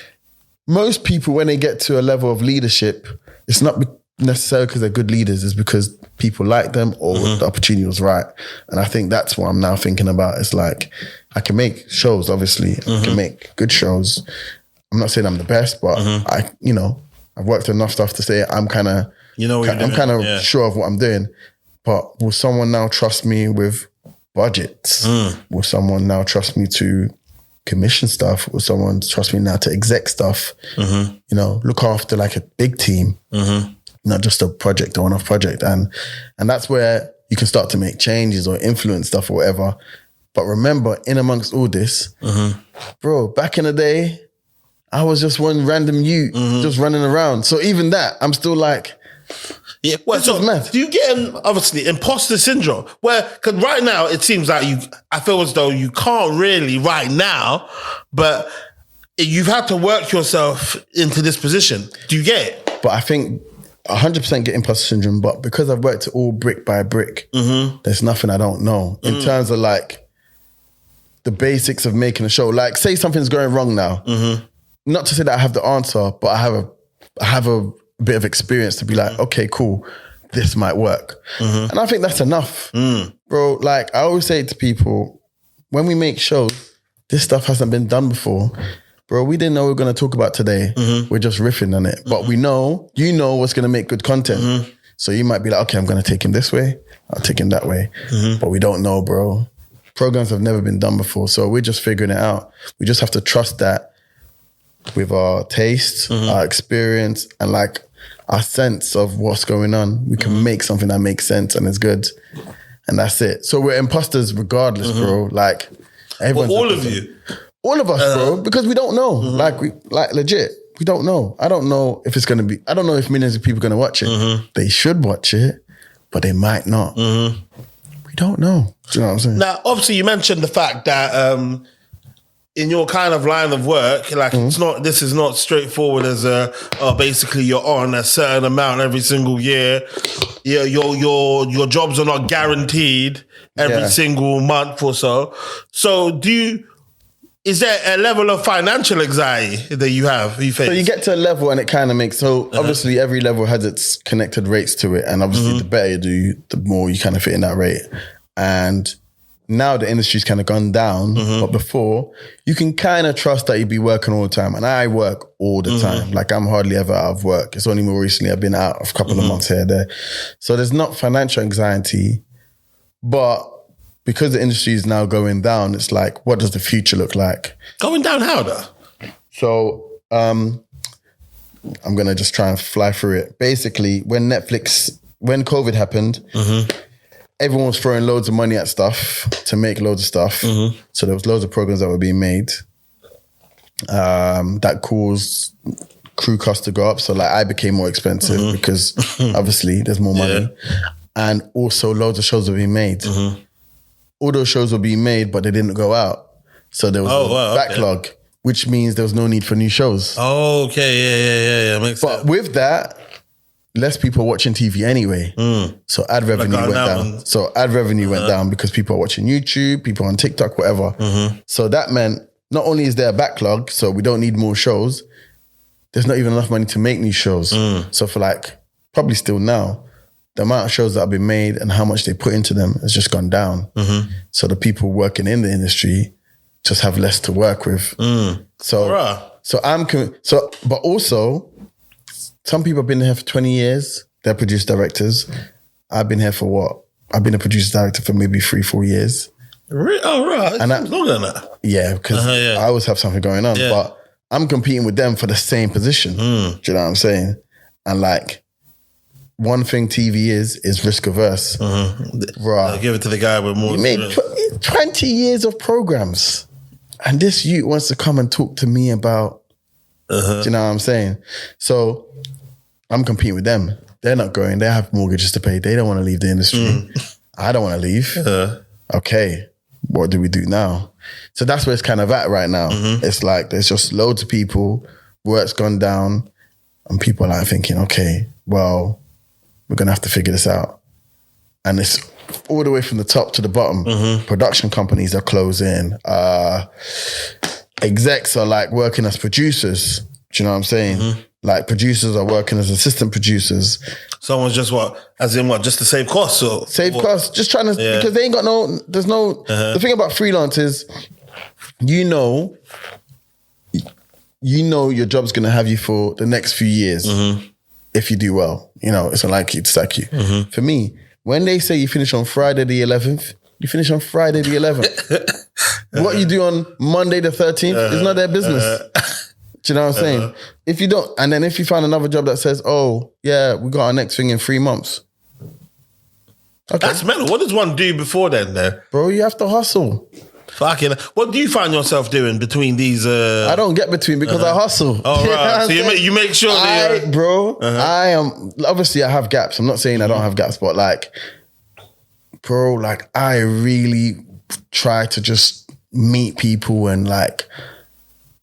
D: most people, when they get to a level of leadership, it's not necessarily because they're good leaders, it's because people like them or the opportunity was right. And I think that's what I'm now thinking about. It's like, I can make shows, obviously. I can make good shows. I'm not saying I'm the best, but I've worked enough stuff to say I'm kind of, I'm kind of sure of what I'm doing. But will someone now trust me with budgets? Will someone now trust me to commission stuff? Will someone trust me now to exec stuff? Look after like a big team, not just a project or one-off project. And that's where you can start to make changes or influence stuff or whatever. But remember, in amongst all this, bro, back in the day, I was just one random youth just running around. So even that, I'm still like,
C: yeah, well, so do you get obviously imposter syndrome? Because right now it seems like I feel as though you can't really right now, but you've had to work yourself into this position. Do you get it?
D: But I think 100% get imposter syndrome, but because I've worked it all brick by brick, there's nothing I don't know in terms of like the basics of making a show. Like say something's going wrong now. Not to say that I have the answer, but I have a bit of experience to be like, okay, cool, this might work. And I think that's enough. Bro, like I always say to people, when we make shows, this stuff hasn't been done before. Bro, we didn't know we were going to talk about today. We're just riffing on it. But we know, you know what's going to make good content. So you might be like, okay, I'm going to take him this way. I'll take him that way. But we don't know, bro. Programs have never been done before. So we're just figuring it out. We just have to trust that with our taste, our experience, and like our sense of what's going on, we can make something that makes sense and is good. And that's it. So we're imposters regardless, bro. Like everyone's
C: all of you.
D: All of us, bro, because we don't know. Like legit, we don't know. I don't know if it's gonna be, I don't know if millions of people are gonna watch it. They should watch it, but they might not. We don't know. Do you know what I'm saying?
C: Now, obviously you mentioned the fact that in your kind of line of work, like this is not straightforward as basically you're on a certain amount every single year. Yeah, your jobs are not guaranteed every single month or so. So is there a level of financial anxiety that you face?
D: So you get to a level and it kind of makes, obviously every level has its connected rates to it. And obviously the better you do, the more you kind of fit in that rate. And now the industry's kind of gone down, but before you can kind of trust that you'd be working all the time. And I work all the time. Like I'm hardly ever out of work. It's only more recently I've been out of a couple of months here and there. So there's not financial anxiety, but because the industry is now going down, it's like, what does the future look like?
C: Going down how though?
D: So I'm going to just try and fly through it. Basically, when COVID happened, everyone was throwing loads of money at stuff to make loads of stuff. So there was loads of programs that were being made that caused crew costs to go up. So like I became more expensive because obviously there's more money. And also loads of shows were being made. All those shows were being made, but they didn't go out. So there was a backlog, which means there was no need for new shows.
C: Oh, okay. Yeah. Makes sense.
D: But with that, less people watching TV anyway. So ad revenue went down. So ad revenue went down because people are watching YouTube, people on TikTok, whatever. So that meant not only is there a backlog, so we don't need more shows, there's not even enough money to make new shows. So for like, probably still now, the amount of shows that have been made and how much they put into them has just gone down. So the people working in the industry just have less to work with. But also, some people have been here for 20 years. They're producer directors. I've been here for what? I've been a producer director for maybe 3-4 years.
C: Really? Oh, right.
D: And
C: longer than that.
D: Yeah, because I always have something going on.
C: Yeah.
D: But I'm competing with them for the same position. Do you know what I'm saying? And like, one thing TV is risk averse. Right.
C: Give it to the guy with more.
D: You made 20 years of programs. And this youth wants to come and talk to me about, do you know what I'm saying? So I'm competing with them. They're not going. They have mortgages to pay. They don't want to leave the industry. I don't want to leave. Okay, what do we do now? So that's where it's kind of at right now. It's like there's just loads of people, work's gone down, and people are like thinking, okay, well, we're going to have to figure this out. And it's all the way from the top to the bottom. Production companies are closing. Execs are like working as producers. Do you know what I'm saying? Like producers are working as assistant producers.
C: Someone's just just to save costs? Or
D: save costs. Just trying to, because they ain't got the thing about freelance is, you know your job's going to have you for the next few years if you do well. You know, it's unlikely to sack you. For me, when they say you finish on Friday the 11th, you finish on Friday the 11th. What you do on Monday the 13th is not their business. Do you know what I'm saying? If you don't, and then if you find another job that says, oh, yeah, we got our next thing in 3 months. Okay.
C: That's mental. What does one do before then, though?
D: Bro, you have to hustle.
C: Fucking. What do you find yourself doing between these?
D: I don't get between because I hustle.
C: Oh, right. So you make sure that
D: I am, obviously I have gaps. I'm not saying I don't have gaps, but like, bro, like I really try to just meet people and like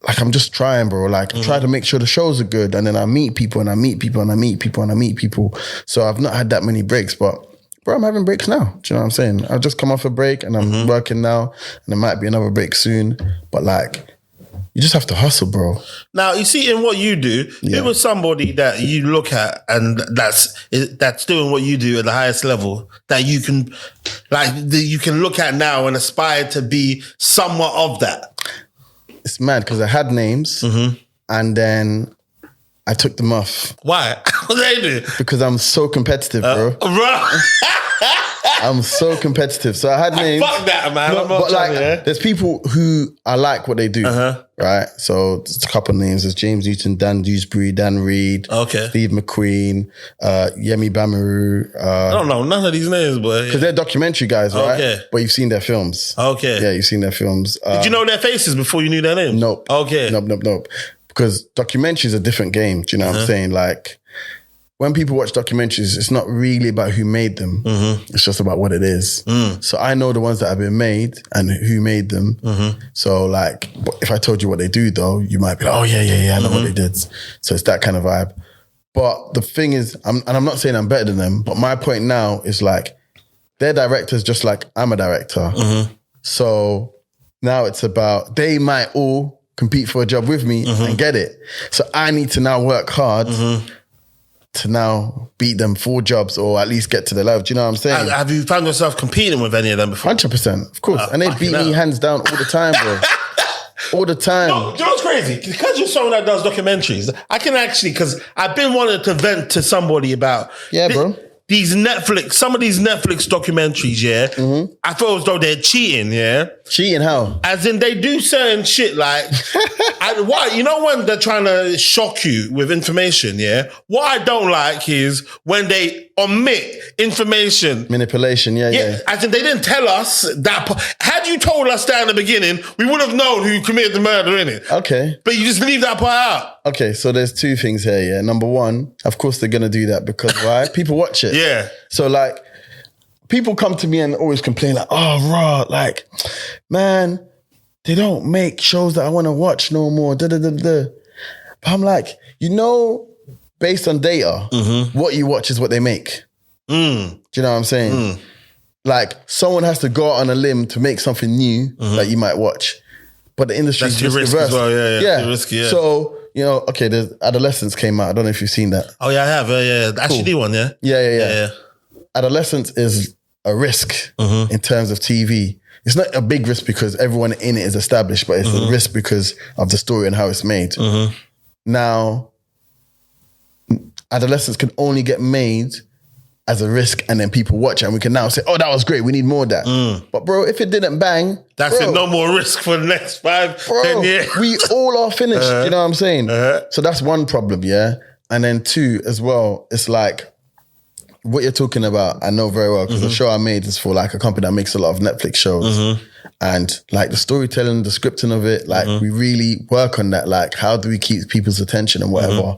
D: I'm just trying, bro. Like I try to make sure the shows are good, and then I meet people and I meet people and I meet people and I meet people. So I've not had that many breaks, but bro, I'm having breaks now. Do you know what I'm saying? I've just come off a break and I'm working now, and there might be another break soon. But like, you just have to hustle, bro.
C: Now, you see, in what you do, who was somebody that you look at and that's doing what you do at the highest level that you can, you can look at now and aspire to be somewhat of that?
D: It's mad because I had names and then I took them off.
C: Why? What did they do?
D: Because I'm so competitive, bro. I'm so competitive. So I had names.
C: Fuck that, man.
D: No, but like, there's people who I like what they do, right? So there's a couple of names. There's James Newton, Dan Dewsbury, Dan Reed, Steve McQueen, Yemi Bamaru.
C: I don't know none of these names, boy.
D: Because they're documentary guys, right? Okay. But you've seen their films.
C: Okay.
D: Yeah, you've seen their films.
C: Did you know their faces before you knew their names?
D: Nope.
C: Okay.
D: Nope. Because documentaries is a different game. Do you know what I'm saying? Like, when people watch documentaries, it's not really about who made them. It's just about what it is. So I know the ones that have been made and who made them. So like, if I told you what they do though, you might be like, oh yeah, I know what they did. So it's that kind of vibe. But the thing is, I'm not saying I'm better than them, but my point now is like, they're directors just like I'm a director. So now it's about, they might all compete for a job with me and get it. So I need to now work hard to now beat them 4 jobs or at least get to the level. Do you know what I'm saying?
C: Have you found yourself competing with any of them before?
D: 100%, of course. And they beat me hands down all the time, bro. All the time.
C: No, you know what's crazy? Because you're someone that does documentaries, I can actually, because I've been wanting to vent to somebody about...
D: Yeah, bro.
C: some of these Netflix documentaries, yeah, I feel as though they're cheating, yeah.
D: Cheating how?
C: As in, they do certain shit like, you know when they're trying to shock you with information, yeah? What I don't like is when they omit information.
D: Manipulation, yeah.
C: As in, they didn't tell us that. Had you told us that in the beginning, we would have known who committed the murder, innit?
D: Okay.
C: But you just leave that part out.
D: Okay, so there's two things here, yeah. Number one, of course they're going to do that because why? People watch it.
C: Yeah.
D: So like, people come to me and always complain like, oh, raw, like, man, they don't make shows that I want to watch no more. But I'm like, based on data, what you watch is what they make. Do you know what I'm saying? Like, someone has to go out on a limb to make something new that you might watch. But the industry is just
C: risky
D: reversed.
C: as well, yeah. Too risky, yeah.
D: So, okay, there's Adolescence came out. I don't know if you've seen that.
C: Oh, yeah, I have. The HD one, yeah?
D: Yeah. Adolescence is a risk in terms of TV. It's not a big risk because everyone in it is established, but it's a risk because of the story and how it's made. Now, Adolescence can only get made as a risk and then people watch it and we can now say, oh, that was great, we need more of that. But bro, if it didn't bang,
C: that's it, no more risk for the next 5-10 years.
D: We all are finished, you know what I'm saying? So that's one problem, yeah? And then two, as well, it's like, what you're talking about, I know very well, because the show I made is for like a company that makes a lot of Netflix shows. And like the storytelling, the scripting of it, like we really work on that. Like, how do we keep people's attention and whatever?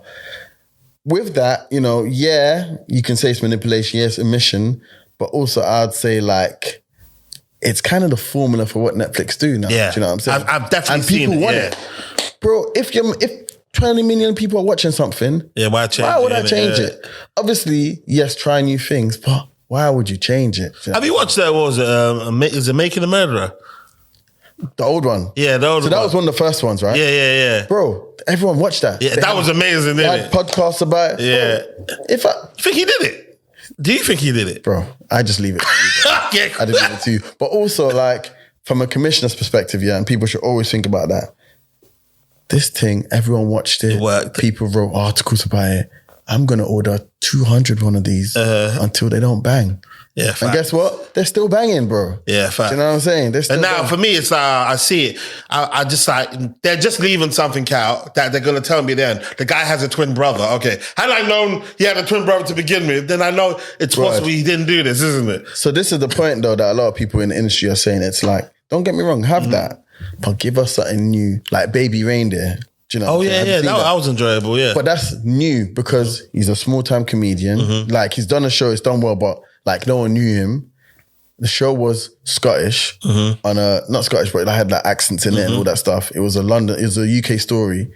D: With that, you can say it's manipulation, yes, omission, but also I'd say like, it's kind of the formula for what Netflix do now.
C: Yeah.
D: Do you know what I'm saying?
C: I've definitely seen
D: people
C: it,
D: want it. Bro, if 20 million people are watching something,
C: why
D: would I change it? Obviously, yes, try new things, but why would you change it?
C: Have you watched that? What was it? Is it Making a Murderer?
D: The old one.
C: Yeah, the old one.
D: So that was one of the first ones, right?
C: Yeah.
D: Bro, everyone watched that.
C: Yeah, that was amazing,
D: they
C: didn't
D: had
C: it?
D: podcasts about it.
C: Yeah.
D: Bro,
C: You think he did it? Do you think he did it?
D: Bro, I just leave it.
C: Okay.
D: I just leave it to you. But also, like, from a commissioner's perspective, and people should always think about that. This thing, everyone watched it.
C: It worked.
D: People wrote articles about it. I'm going to order 200 one of these until they don't bang.
C: Yeah,
D: and guess what? They're still banging, bro.
C: Yeah, fact.
D: Do you know what I'm saying?
C: And now for me, it's I see it. I just like, they're just leaving something out that they're going to tell me then. The guy has a twin brother. Okay. Had I known he had a twin brother to begin with, then I know it's possible he didn't do this, isn't it?
D: So this is the point though that a lot of people in the industry are saying. It's like, don't get me wrong, have that, but give us something new, like Baby Reindeer. Do you know?
C: Oh yeah. That was enjoyable, yeah.
D: But that's new because he's a small-time comedian. Like, he's done a show, it's done well, but like no one knew him. The show was Scottish not Scottish, but it had like accents in it and all that stuff. It was a UK story.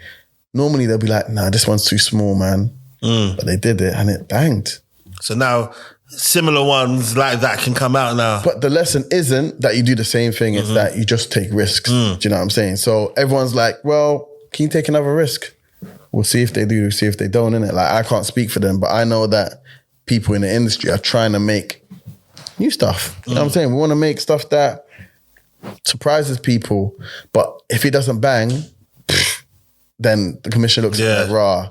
D: Normally they'll be like, nah, this one's too small, man. But they did it and it banged.
C: So now similar ones like that can come out now.
D: But the lesson isn't that you do the same thing, it's that you just take risks. Do you know what I'm saying? So everyone's like, well, can you take another risk? We'll see if they do, see if they don't, innit? Like, I can't speak for them, but I know that people in the industry are trying to make new stuff. You know what I'm saying? We want to make stuff that surprises people, but if it doesn't bang, then the commission looks like, rah,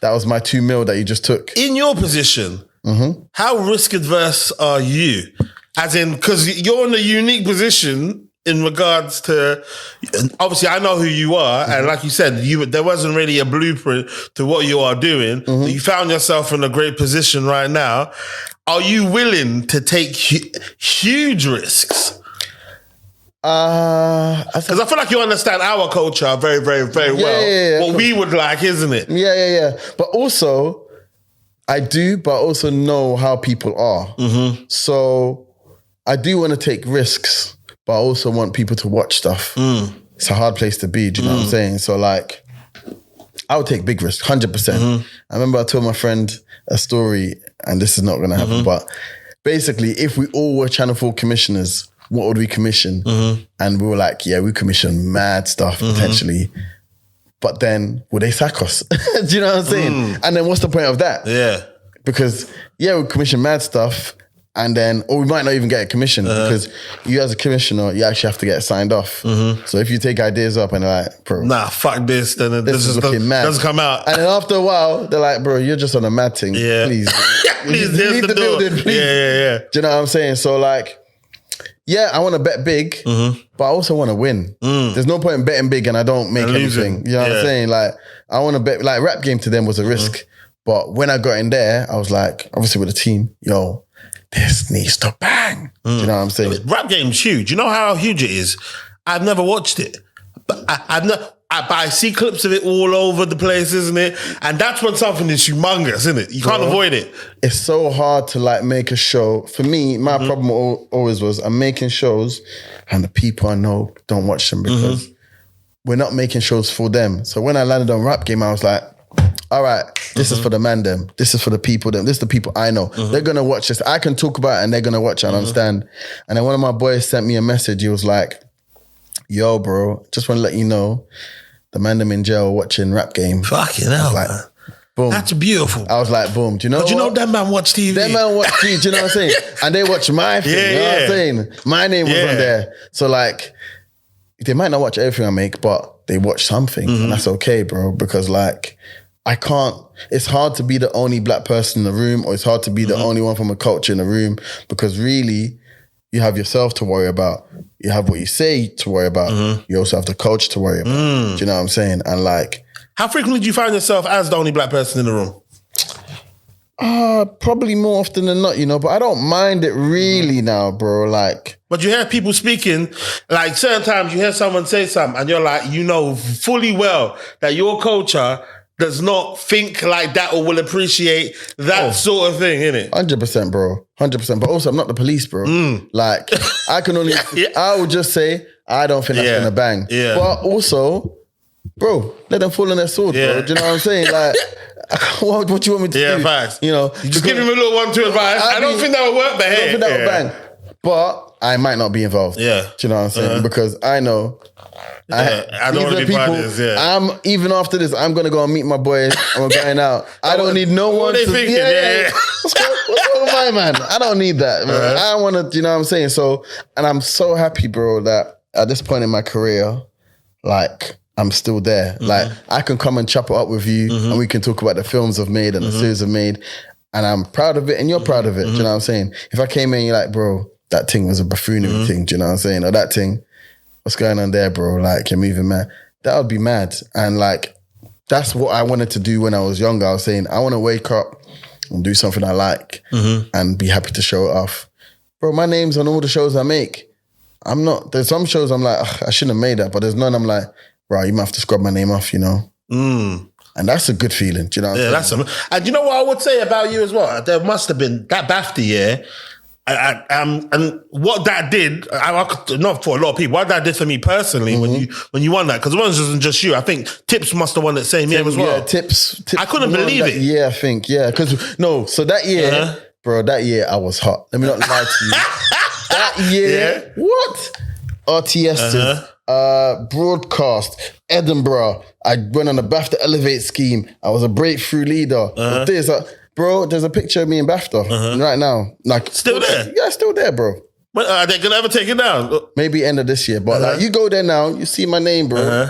D: that was my 2 mil that you just took.
C: In your position, how risk adverse are you? As in, because you're in a unique position in regards to, obviously I know who you are, and like you said, there wasn't really a blueprint to what you are doing. You found yourself in a great position right now. Are you willing to take huge risks? Because I feel like you understand our culture very, very, very well. What we would like, isn't it?
D: Yeah. But also, I do, but I also know how people are. So I do want to take risks, but I also want people to watch stuff. It's a hard place to be, do you know what I'm saying? So like, I would take big risks, 100%. I remember I told my friend a story, and this is not going to happen, but basically, if we all were Channel 4 commissioners, what would we commission? And we were like, yeah, we commission mad stuff, potentially. But then, would they sack us? Do you know what I'm saying? And then what's the point of that?
C: Yeah.
D: Because, yeah, we commission mad stuff, And then, or we might not even get a commission because you as a commissioner, you actually have to get it signed off. So if you take ideas up and they're like, bro,
C: nah, fuck this, then
D: this is looking mad.
C: Doesn't come out.
D: And then after a while, they're like, bro, you're just on a mad thing.
C: Yeah.
D: Please.
C: Please,
D: leave the building, please.
C: Yeah.
D: Do you know what I'm saying? So like, yeah, I want to bet big, but I also want to win. There's no point in betting big and I don't make anything. You know what I'm saying? Like, I want to bet, like Rap Game to them was a risk. But when I got in there, I was like, obviously with the team, yo, this needs to bang. Do you know what I'm saying?
C: Rap Game's huge. You know how huge it is? I've never watched it. But I see clips of it all over the place, isn't it? And that's when something is humongous, isn't it? You can't avoid it.
D: It's so hard to like make a show. For me, my problem always was I'm making shows and the people I know don't watch them because we're not making shows for them. So when I landed on Rap Game, I was like, all right, this is for the man them. This is for the people them. This is the people I know. They're going to watch this. I can talk about it and they're going to watch it and understand. And then one of my boys sent me a message. He was like, yo, bro, just want to let you know the man them in jail watching Rap Game.
C: Fucking hell,
D: like,
C: man.
D: Boom.
C: That's beautiful.
D: I was like, boom. Do you know
C: But you know that man watch TV?
D: That man watch TV, do you know what I'm saying? And they watch my thing, you know what I'm saying? My name was on there. So like, they might not watch everything I make, but they watch something. And that's okay, bro. Because like, it's hard to be the only black person in the room or it's hard to be the only one from a culture in the room because really, you have yourself to worry about. You have what you say to worry about. You also have the culture to worry about. Do you know what I'm saying? And like...
C: How frequently do you find yourself as the only black person in the room?
D: Probably more often than not, you know, but I don't mind it really now, bro. Like...
C: But you hear people speaking, like certain times you hear someone say something and you're like, you know fully well that your culture does not think like that or will appreciate that sort of thing, innit?
D: 100%, bro. 100%. But also, I'm not the police, bro. Like, I can only... I would just say, I don't think that's going to bang.
C: Yeah.
D: But also, bro, let them fall on their sword, bro. Do you know what I'm saying? Like, what do you want me to do?
C: Yeah, facts.
D: You know?
C: You just give him a little 1-2 advice. I don't think that would work, but hey.
D: I don't think that would bang. But I might not be involved. Yeah. Do you know what I'm saying? Because I know...
C: I don't want to be part of this,
D: even after this, I'm going to go and meet my boys and we're going out. I don't need no one to...
C: Thinking?
D: What's wrong with my man? I don't need that, man. I want to, you know what I'm saying? So, and I'm so happy, bro, that at this point in my career, like, I'm still there. Like, I can come and chop it up with you and we can talk about the films I've made and the series I've made. And I'm proud of it and you're proud of it. Do you know what I'm saying? If I came in and you're like, bro, that thing was a buffoonery thing. Do you know what I'm saying? Or that thing... What's going on there, bro? Like, you're moving mad. That would be mad. And like, that's what I wanted to do when I was younger. I was saying, I want to wake up and do something I like and be happy to show it off. Bro, my name's on all the shows I make. I'm not, there's some shows I'm like, I shouldn't have made that, but there's none I'm like, bro, you might have to scrub my name off, you know? And that's a good feeling, do you know what I'm saying?
C: And you know what I would say about you as well? There must have been, that BAFTA year, and what that did, not for a lot of people, what that did for me personally when you won that, because it wasn't just you. I think Tips must have won that same year as well.
D: Yeah, Tips
C: I couldn't believe it.
D: Yeah, I think, so that year, bro, that year I was hot. Let me not lie to you. That year, what? RTS, broadcast, Edinburgh. I went on a BAFTA Elevate scheme. I was a breakthrough leader. Bro, there's a picture of me in BAFTA right now. Like,
C: still there?
D: Yeah, still there, bro.
C: But are they going to ever take it down?
D: Maybe end of this year. But like, you go there now, you see my name, bro.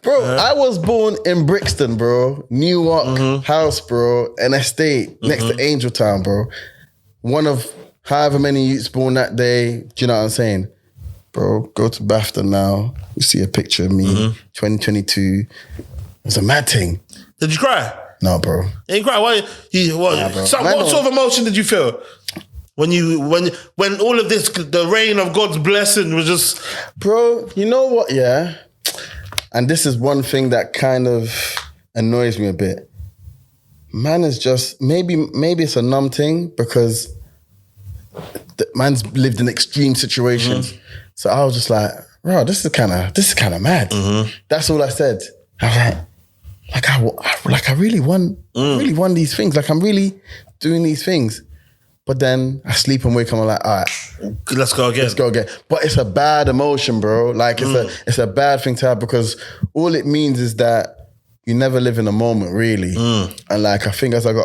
D: Bro, I was born in Brixton, bro. Newark house, bro. An estate next to Angel Town, bro. One of however many youths born that day. Do you know what I'm saying? Bro, go to BAFTA now. You see a picture of me, 2022. It's a mad thing.
C: Did you cry?
D: No, bro.
C: You didn't cry? What sort of emotion did you feel when all of this, the rain of God's blessing was just...
D: Bro, you know what? Yeah. And this is one thing that kind of annoys me a bit. Man is just, maybe it's a numb thing because the man's lived in extreme situations. So I was just like, bro, this is kind of mad. That's all I said. I was like, I really won these things. Like, I'm really doing these things. But then I sleep and wake up and I'm like, all right.
C: Let's go again.
D: But it's a bad emotion, bro. Like, it's a bad thing to have because all it means is that you never live in a moment, really. And like, I think as I'm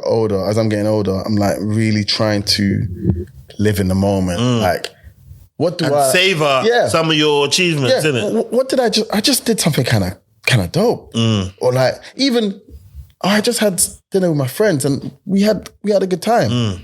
D: getting older, I'm like really trying to live in the moment. Like, what do I
C: savor some of your achievements, innit?
D: What did I just did something kind of dope. Or like, even I just had dinner with my friends and we had a good time.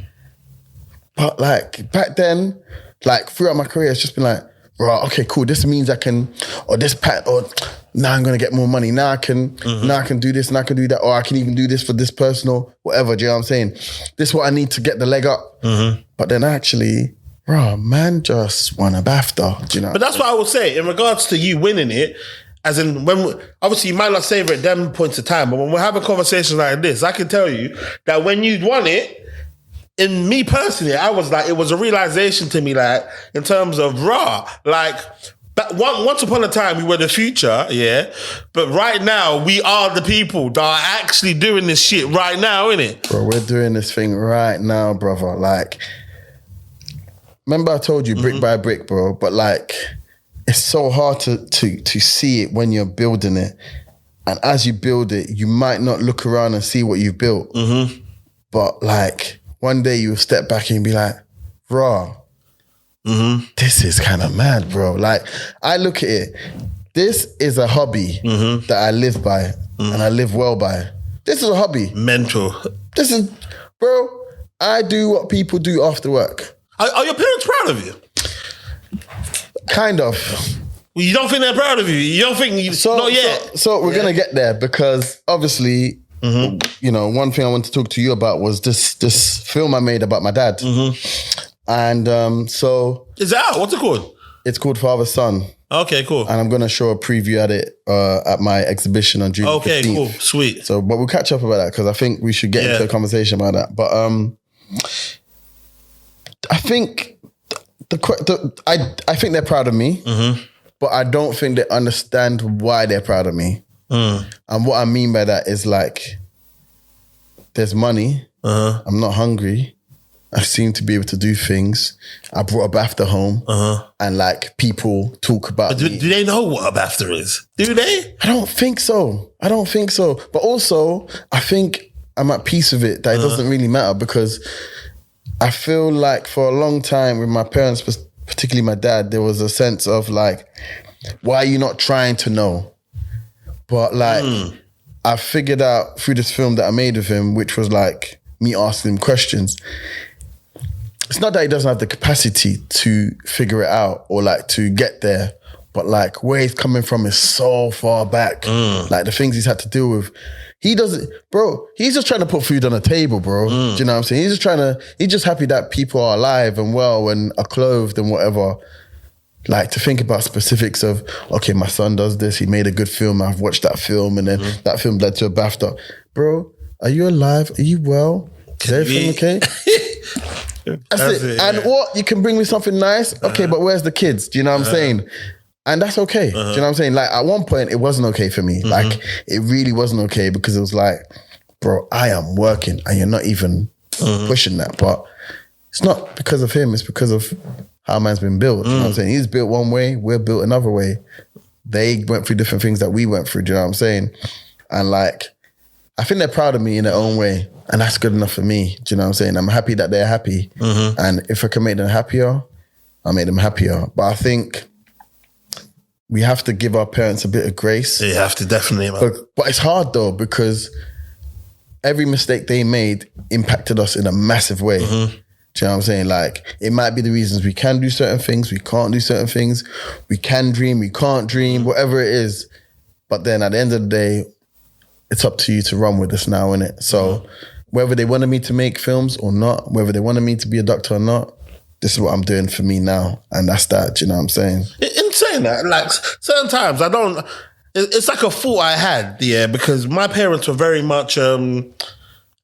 D: But like back then, like throughout my career, it's just been like, right, okay, cool. This means I can, or this pat, or now I'm gonna get more money. Now I can do this, and I can do that, or I can even do this for this person or whatever. Do you know what I'm saying? This is what I need to get the leg up. But then actually, bro, man, just won a BAFTA. Do you know?
C: But that's what I would say in regards to you winning it. As in, obviously you might not savor it them points of time, but when we're having conversations like this, I can tell you that when you won it, in me personally, I was like, it was a realization to me, like, in terms of like, but once upon a time we were the future, yeah, but right now we are the people that are actually doing this shit right now, innit?
D: Bro, we're doing this thing right now, brother. Like, remember I told you brick by brick, bro, but like, it's so hard to see it when you're building it. And as you build it, you might not look around and see what you've built. But like, one day you'll step back and be like, this is kind of mad, bro. Like, I look at it, this is a hobby that I live by and I live well by. This is a hobby.
C: Mental.
D: This is, bro, I do what people do after work.
C: Are your parents proud of you?
D: Kind of.
C: Well, you don't think they're proud of you? You don't think, not yet?
D: So we're going to get there because obviously, you know, one thing I want to talk to you about was this film I made about my dad. And so...
C: Is it out? What's it called?
D: It's called Father Son.
C: Okay, cool.
D: And I'm going to show a preview at it at my exhibition on June 15th.
C: Okay, cool. Sweet.
D: So, but we'll catch up about that because I think we should get into a conversation about that. But I think I think they're proud of me, but I don't think they understand why they're proud of me. And what I mean by that is like, there's money. I'm not hungry. I seem to be able to do things. I brought a BAFTA home, and like people talk about.
C: Do they know what a BAFTA is? Do they?
D: I don't think so. But also, I think I'm at peace with it that it doesn't really matter because I feel like for a long time with my parents, particularly my dad, there was a sense of like, why are you not trying to know? But like, I figured out through this film that I made of him, which was like me asking him questions. It's not that he doesn't have the capacity to figure it out or like to get there, but like where he's coming from is so far back. Like the things he's had to deal with. He doesn't, bro, he's just trying to put food on the table, bro. Do you know what I'm saying? He's just happy that people are alive and well and are clothed and whatever. Like to think about specifics of, okay, my son does this, he made a good film, I've watched that film, and then that film led to a BAFTA. Bro, are you alive? Are you well? Is everything okay? That's it. And what? You can bring me something nice? Okay, but where's the kids? Do you know what I'm saying? And that's okay. Do you know what I'm saying? Like at one point, it wasn't okay for me. Like it really wasn't okay because it was like, bro, I am working and you're not even pushing that. But it's not because of him. It's because of how man's been built. You know what I'm saying? He's built one way, we're built another way. They went through different things that we went through. Do you know what I'm saying? And like, I think they're proud of me in their own way. And that's good enough for me. Do you know what I'm saying? I'm happy that they're happy. And if I can make them happier, I'll make them happier. But I think we have to give our parents a bit of grace.
C: You have to, definitely, man.
D: But it's hard though, because every mistake they made impacted us in a massive way. Do you know what I'm saying? Like, it might be the reasons we can do certain things, we can't do certain things, we can dream, we can't dream, whatever it is. But then at the end of the day, it's up to you to run with this now, innit? So whether they wanted me to make films or not, whether they wanted me to be a doctor or not, this is what I'm doing for me now. And that's that, do you know what I'm saying?
C: In saying that, like, certain times I don't, it's like a thought I had, yeah, because my parents were very much,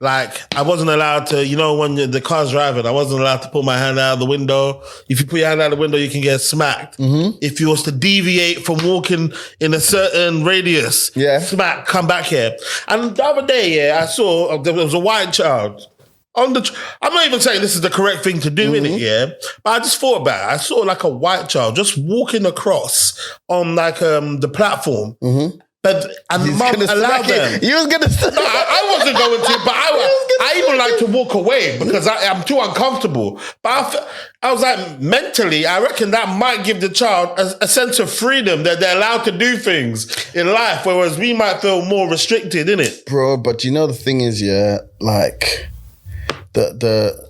C: like, I wasn't allowed to, you know, when the car's driving, I wasn't allowed to put my hand out the window. If you put your hand out the window, you can get smacked. If you was to deviate from walking in a certain radius, smack, come back here. And the other day, I saw, there was a white child on the, I'm not even saying this is the correct thing to do, in it, but I just thought about it. I saw like a white child just walking across on like the platform. But and
D: He's
C: mum
D: gonna
C: allowed
D: smack
C: them.
D: it. You was gonna.
C: No, I wasn't going to, but I even like to walk away because I'm too uncomfortable. But I was like, mentally, I reckon that might give the child a sense of freedom that they're allowed to do things in life, whereas we might feel more restricted, innit?
D: Bro, but you know the thing is, yeah, like the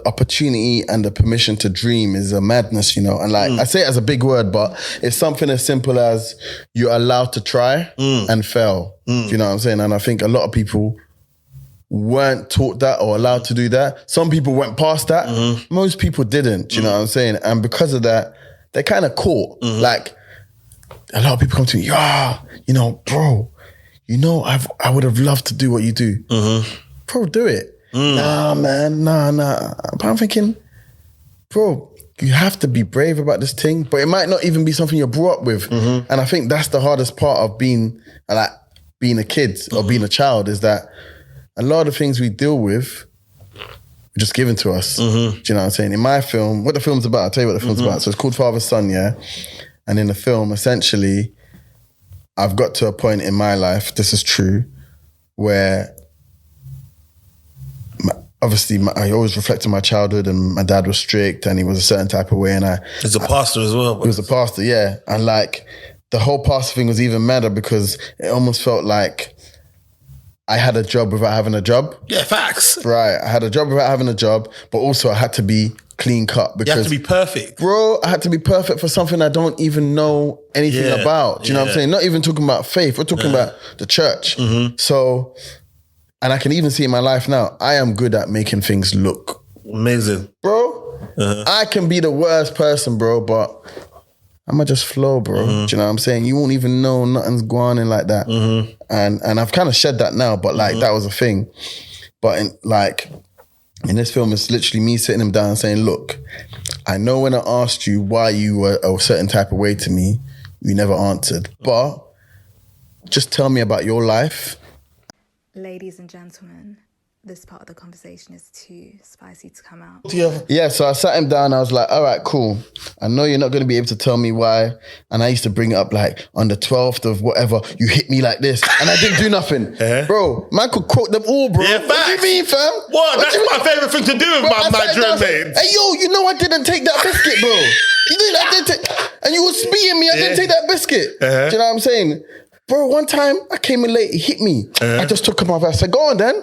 D: opportunity and the permission to dream is a madness, you know. And like I say it as a big word, but it's something as simple as you're allowed to try and fail. Do you know what I'm saying? And I think a lot of people weren't taught that or allowed to do that. Some people went past that. Most people didn't. Do you know what I'm saying? And because of that, they're kind of caught. Like a lot of people come to me, you know, bro, you know, I would have loved to do what you do. Bro, do it. Nah, man, nah. But I'm thinking, bro, you have to be brave about this thing, but it might not even be something you're brought up with. And I think that's the hardest part of being a kid or being a child, is that a lot of things we deal with are just given to us. Do you know what I'm saying? In my film, what the film's about, I'll tell you what the film's about. So it's called Father Son, yeah? And in the film, essentially, I've got to a point in my life, this is true, where obviously, I always reflect on my childhood, and my dad was strict and he was a certain type of way. And
C: He's a pastor as well.
D: He was a pastor, yeah. And like the whole pastor thing was even madder because it almost felt like I had a job without having a job.
C: Yeah, facts.
D: Right. I had a job without having a job, but also I had to be clean cut because
C: You have to be perfect.
D: bro, I had to be perfect for something I don't even know anything about. Do you know what I'm saying? Not even talking about faith. We're talking about the church. So, and I can even see in my life now, I am good at making things look
C: amazing.
D: Bro, I can be the worst person, bro, but I'ma just flow, bro. Do you know what I'm saying? You won't even know nothing's going on like that. And I've kind of shed that now, but like that was a thing. But in this film, it's literally me sitting him down and saying, look, I know when I asked you why you were a certain type of way to me, you never answered. But just tell me about your life.
B: Ladies and gentlemen, this part of the conversation is too spicy to come out.
D: Yeah, so I sat him down. I was like, all right, cool. I know you're not going to be able to tell me why. And I used to bring it up like on the 12th of whatever, you hit me like this. And I didn't do nothing. Bro, man could quote them all, bro.
C: Yeah,
D: what do you mean, fam?
C: What? That's my favourite thing to do with my Nigerian mates.
D: Hey, yo, you know I didn't take that biscuit, bro. You didn't, I didn't take, and you was beating me. I didn't take that biscuit. Do you know what I'm saying? Bro, one time I came in late, he hit me. I just took him off. I said, go on then.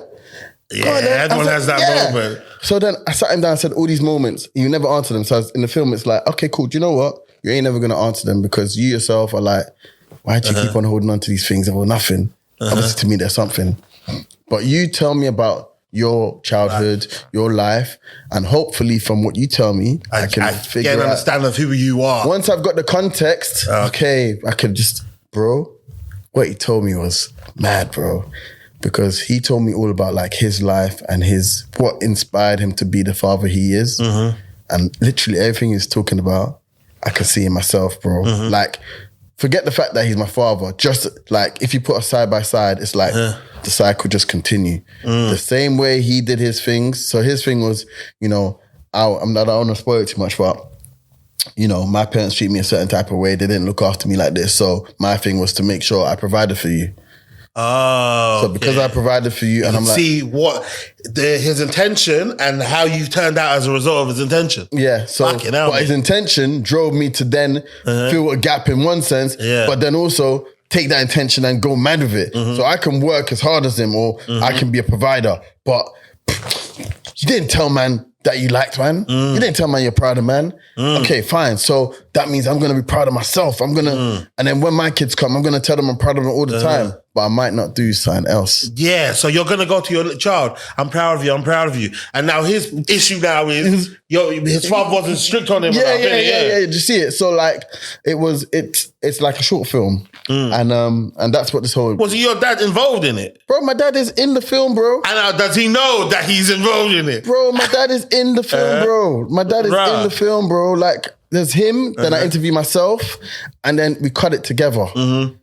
C: Yeah, everyone has that moment.
D: So then I sat him down and said, all these moments, you never answer them. So in the film, it's like, okay, cool. Do you know what? You ain't never going to answer them because you yourself are like, why do you keep on holding on to these things or nothing? Obviously, to me, there's something. But you tell me about your childhood, your life, and hopefully from what you tell me, I can figure out.
C: Get an understanding of who you are.
D: Once I've got the context, okay, I could just, bro, what he told me was mad, bro. Because he told me all about like his life and what inspired him to be the father he is. And literally everything he's talking about, I could see in myself, bro. Like, forget the fact that he's my father. Just like, if you put us side by side, it's like the cycle just continue. The same way he did his things. So his thing was, you know, I don't want to spoil it too much, but you know, my parents treat me a certain type of way. They didn't look after me like this. So my thing was to make sure I provided for you.
C: Oh,
D: so because I provided for you, and I'm like,
C: see what his intention and how you turned out as a result of his intention.
D: Yeah, so but his intention drove me to then fill a gap in one sense, but then also take that intention and go mad with it. So I can work as hard as him, or I can be a provider. But you didn't tell man that you liked man. You didn't tell man you're proud of man. Okay, fine. So that means I'm going to be proud of myself. I'm going to, and then when my kids come, I'm going to tell them I'm proud of them all the time. But I might not do something else.
C: Yeah, so you're going to go to your child, I'm proud of you, I'm proud of you. And now his issue now is his father wasn't strict on him.
D: Yeah. Did you see it? So like, it's like a short film. And that's what this whole...
C: Was your dad involved in it?
D: Bro, my dad is in the film, bro.
C: And does he know that he's involved in it?
D: Bro, my dad is in the film, bro. My dad is in the film, bro. Like, there's him, then I interview myself, and then we cut it together.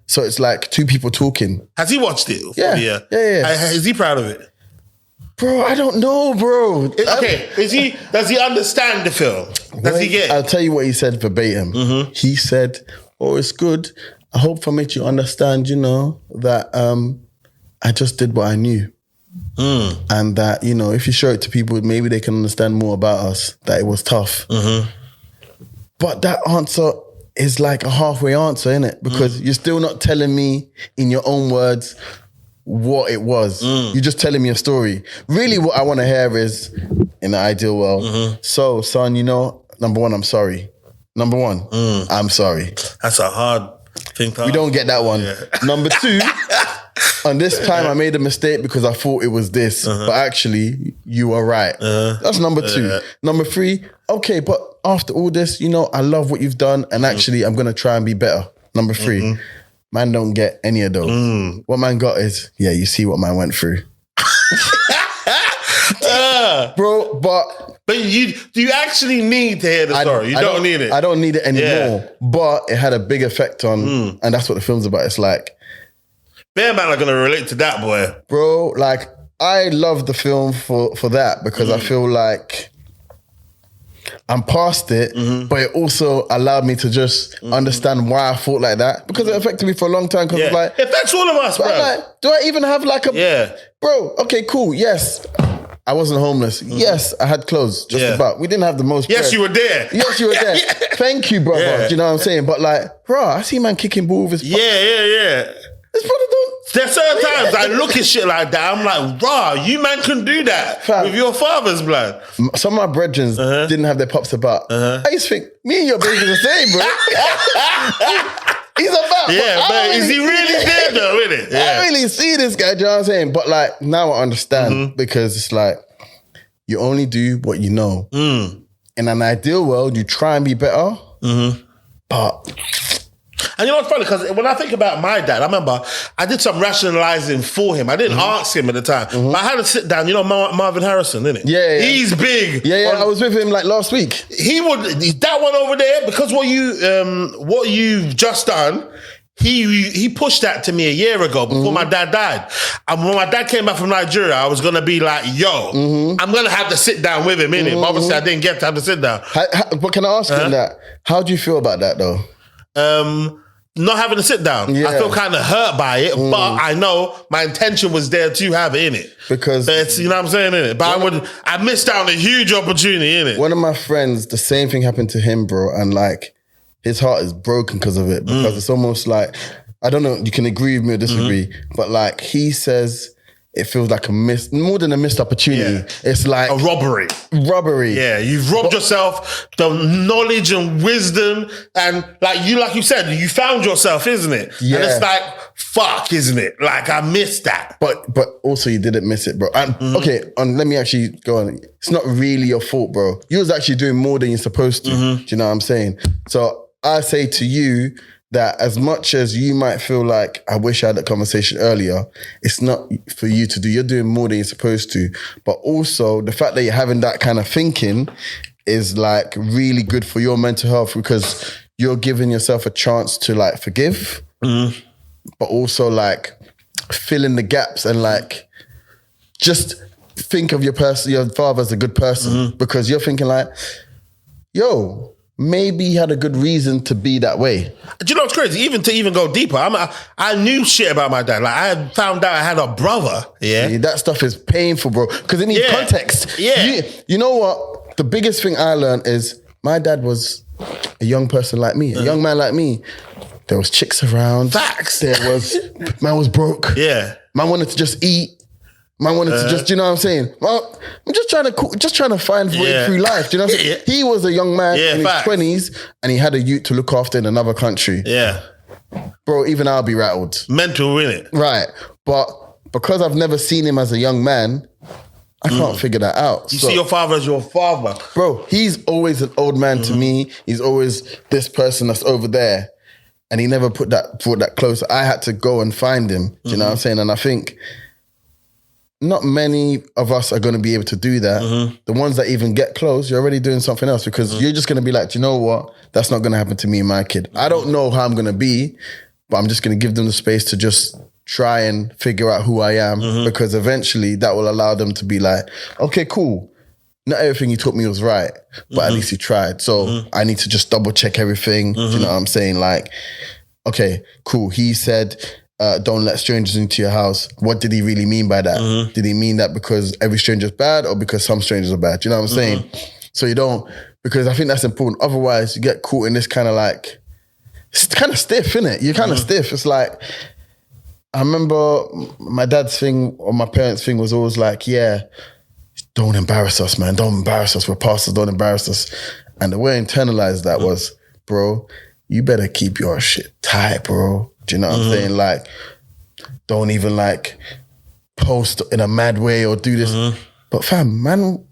D: So it's like two people talking.
C: Has he watched it?
D: Yeah.
C: Is he proud of it?
D: Bro, I don't know, bro.
C: Okay, does he understand the film? Does he get it?
D: I'll tell you what he said verbatim. He said, oh, it's good. I hope I made you understand, you know, that I just did what I knew. And that, you know, if you show it to people, maybe they can understand more about us, that it was tough. But that answer is like a halfway answer, innit? Because you're still not telling me in your own words what it was. You're just telling me a story. Really what I want to hear is, in the ideal world, so son, you know, number one, I'm sorry. Number one, I'm sorry.
C: That's a hard thing to
D: We don't get that one.
C: Yeah.
D: Number two, on this time I made a mistake because I thought it was this, but actually you were right. That's number two. Number three, okay, but after all this, you know, I love what you've done and actually I'm going to try and be better. Number three, man don't get any of those. What man got is, yeah, you see what man went through. Bro, but
C: do you actually need to hear the story? You don't need it.
D: I don't need it anymore. But it had a big effect on, and that's what the film's about. It's like,
C: Bear man are gonna relate to that, boy.
D: bro, like I love the film for that because I feel like I'm past it, but it also allowed me to just understand why I thought like that because it affected me for a long time. Because it's like,
C: it affects all of us, bro.
D: like, do I even have like a bro? Okay, cool. Yes, I wasn't homeless. Yes, I had clothes. Just about. We didn't have the most.
C: Yes,
D: bread.
C: you were there.
D: Yes, you were there. Thank you, brother.
C: Yeah.
D: Do you know what I'm saying? But like, bro, I see man kicking ball with his.
C: Yeah.
D: This brother don't.
C: There's certain times I look at shit like that. I'm like, rah, you man can do that with your father's blood.
D: Some of my brethren didn't have their pops about. I used to think, me and your baby the same, bro. He's about.
C: Yeah, but is he really there though, isn't it?
D: I really see this guy, do you know what I'm saying? But like, now I understand because it's like, you only do what you know. In an ideal world, you try and be better, but...
C: And you know what's funny? Because when I think about my dad, I remember I did some rationalizing for him. I didn't ask him at the time. But I had to sit down. You know Marvin Harrison, didn't it?
D: Yeah.
C: He's big.
D: Yeah, I was with him like last week.
C: He would, that one over there, because what you've just done, he pushed that to me a year ago before my dad died. And when my dad came back from Nigeria, I was going to be like, yo, I'm going to have to sit down with him, innit? But obviously I didn't get to have to sit down.
D: But can I ask him that? How do you feel about that though?
C: Not having to sit down. I feel kind of hurt by it, but I know my intention was there to have it in it.
D: Because
C: it's, you know what I'm saying, innit? But I missed out on a huge opportunity, innit?
D: One of my friends, the same thing happened to him, bro, and like his heart is broken because of it. Because it's almost like, I don't know, you can agree with me or disagree, but like he says it feels like more than a missed opportunity. Yeah. It's like
C: a robbery. Yeah, you've robbed yourself the knowledge and wisdom, and like you said, you found yourself, isn't it? Yeah. And it's like, fuck, isn't it? Like I missed that.
D: But also you didn't miss it, bro. And okay, let me actually go on. It's not really your fault, bro. You was actually doing more than you're supposed to. Do you know what I'm saying? So I say to you, that as much as you might feel like, I wish I had that conversation earlier, it's not for you to do. You're doing more than you're supposed to. But also, the fact that you're having that kind of thinking is like really good for your mental health because you're giving yourself a chance to like forgive, but also like fill in the gaps and like just think of your father as a good person because you're thinking like, yo, maybe he had a good reason to be that way.
C: Do you know what's crazy? Even to go deeper, I knew shit about my dad. Like I had found out I had a brother. Yeah,
D: that stuff is painful, bro. Because it needs context.
C: Yeah,
D: you know what? The biggest thing I learned is my dad was a young person like me, a young man like me. There was chicks around.
C: Facts.
D: Man was broke.
C: Yeah,
D: man wanted to just eat. Man wanted to just, you know what I'm saying? Well, I'm just trying to find way through life. Do you know what I'm saying? He was a young man in his 20s and he had a youth to look after in another country.
C: Yeah.
D: Bro, even I'll be rattled.
C: Mental, innit?
D: Right. But because I've never seen him as a young man, I can't figure that out.
C: You see your father as your father.
D: Bro, he's always an old man to me. He's always this person that's over there. And he never brought that close. I had to go and find him. Do you know what I'm saying? And I think not many of us are going to be able to do that. The ones that even get close, you're already doing something else because you're just going to be like, do you know what? That's not going to happen to me and my kid. I don't know how I'm going to be, but I'm just going to give them the space to just try and figure out who I am because eventually that will allow them to be like, okay, cool. Not everything you taught me was right, but at least you tried. So I need to just double check everything. Do you know what I'm saying? Like, okay, cool. He said, don't let strangers into your house. What did he really mean by that? Did he mean that because every stranger's bad or because some strangers are bad? Do you know what I'm saying? So you don't, because I think that's important. Otherwise, you get caught in this kind of like, it's kind of stiff, innit? You're kind of stiff. It's like, I remember my dad's thing or my parents' thing was always like, yeah, don't embarrass us, man. Don't embarrass us. We're pastors, don't embarrass us. And the way I internalized that was, bro, you better keep your shit tight, bro. Do you know what I'm saying? Like, don't even like post in a mad way or do this. But fam, man,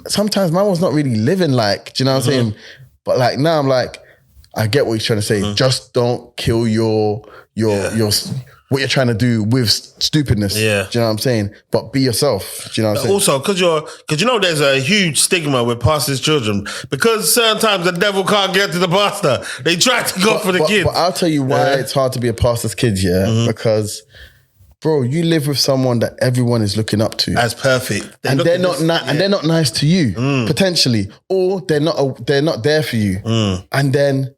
D: sometimes man was not really living like, do you know what I'm saying? But like now I'm like, I get what you're trying to say. Just don't kill your what you're trying to do with stupidness.
C: Yeah.
D: Do you know what I'm saying? But be yourself. Do you know what I'm saying?
C: Also, because you know there's a huge stigma with pastors' children. Because certain times the devil can't get to the pastor. They try to go for the kids.
D: But I'll tell you why it's hard to be a pastor's kid, Because, bro, you live with someone that everyone is looking up to.
C: That's perfect.
D: And they're not nice to you, potentially. Or they're not there for you. And then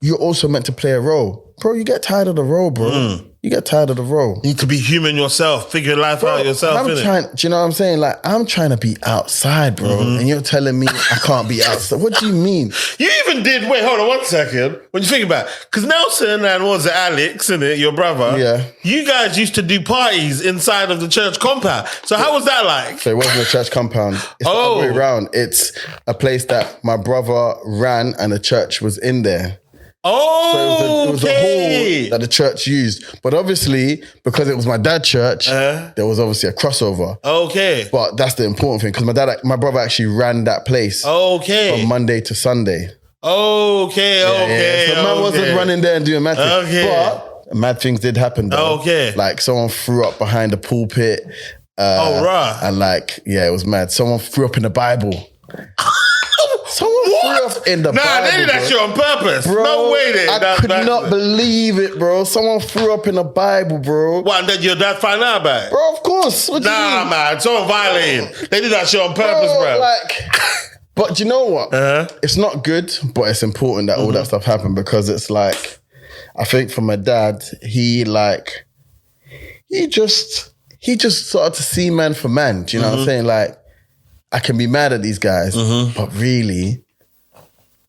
D: you're also meant to play a role. Bro, you get tired of the role, bro. You get tired of the role.
C: You need to be human yourself. Figure life out yourself,
D: do you know what I'm saying? Like, I'm trying to be outside, bro. And you're telling me I can't be outside. What do you mean?
C: You even did, wait, hold on 1 second. When you think about it, because Nelson and what was it, Alex, innit, your brother?
D: Yeah.
C: You guys used to do parties inside of the church compound. So how was that like?
D: So it wasn't a church compound. It's the other way around. It's a place that my brother ran and the church was in there.
C: Oh,
D: so it was a hall that the church used. But obviously, because it was my dad's church, there was obviously a crossover.
C: Okay.
D: But that's the important thing, because my brother actually ran that place.
C: Okay.
D: From Monday to Sunday.
C: Okay.
D: So man wasn't running there and doing mad things.
C: Okay.
D: But mad things did happen though.
C: Okay.
D: Like someone threw up behind the pulpit.
C: Right.
D: And like, yeah, it was mad. Someone threw up in the Bible. Someone threw up in the Bible.
C: Nah, they did that shit on purpose.
D: Bro,
C: No way.
D: I could not believe it, bro. Someone threw up in the Bible, bro.
C: What, and then your dad find out about it?
D: Bro, of course. What do you mean?
C: Man. Someone violating. They did that shit on purpose, bro.
D: Like, but you know what? It's not good, but it's important that all that stuff happened, because it's like, I think for my dad, he just started to see man for man. Do you know what I'm saying? Like, I can be mad at these guys, but really,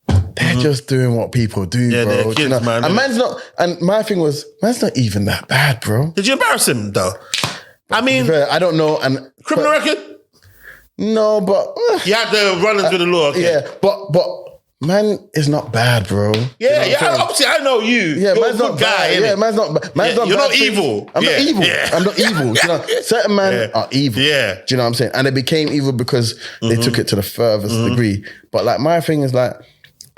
D: they're just doing what people do, bro.
C: They're kids,
D: you know?
C: man.
D: And man's not, and my thing was, man's not even that bad, bro.
C: Did you embarrass him, though? I mean,
D: I don't know. And
C: criminal record?
D: No, but
C: you had to run into the law. Okay.
D: Yeah, but man is not bad, bro.
C: Yeah,
D: you know
C: obviously I know you.
D: Yeah,
C: you're
D: man's
C: a good
D: not
C: guy.
D: bad. Yeah, man's not
C: you're
D: bad
C: not
D: things.
C: evil.
D: I'm not evil.
C: Yeah.
D: I'm not evil. You know, certain men are evil.
C: Yeah.
D: Do you know what I'm saying? And they became evil because they took it to the furthest degree. But like my thing is like,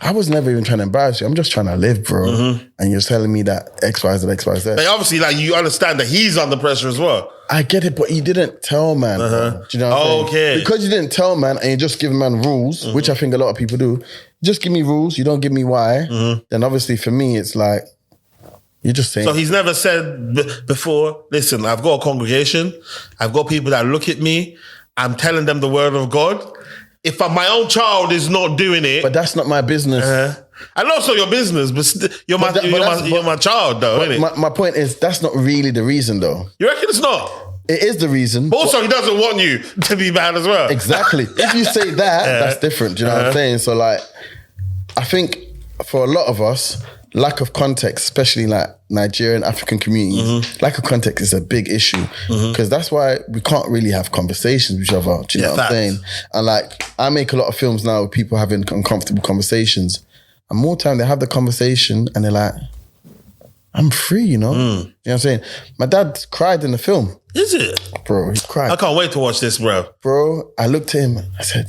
D: I was never even trying to embarrass you. I'm just trying to live, bro. And you're telling me that X, Y, Z, X, Y, Z.
C: Like obviously, like you understand that he's under pressure as well.
D: I get it, but you didn't tell man. Bro. Do you know what I'm saying?
C: Okay.
D: Because you didn't tell man and you just give man rules, which I think a lot of people do. Just give me rules, you don't give me why. Then obviously for me, it's like, you're just saying.
C: So he's never said before, listen, I've got a congregation. I've got people that look at me. I'm telling them the word of God. If my own child is not doing it.
D: But that's not my business.
C: I know it's not your business, but you're my child though, isn't it?
D: My point is, that's not really the reason though.
C: You reckon it's not?
D: It is the reason.
C: But also, he doesn't want you to be bad as well.
D: Exactly. If you say that, that's different. Do you know what I'm saying? So like, I think for a lot of us, lack of context, especially like Nigerian, African communities, lack of context is a big issue, because that's why we can't really have conversations with each other. Do you know what I'm saying? And like, I make a lot of films now with people having uncomfortable conversations, and more time they have the conversation and they're like, I'm free, you know? You know what I'm saying? My dad cried in the film.
C: Is it?
D: Bro, he cried.
C: I can't wait to watch this, bro.
D: Bro, I looked at him, I said,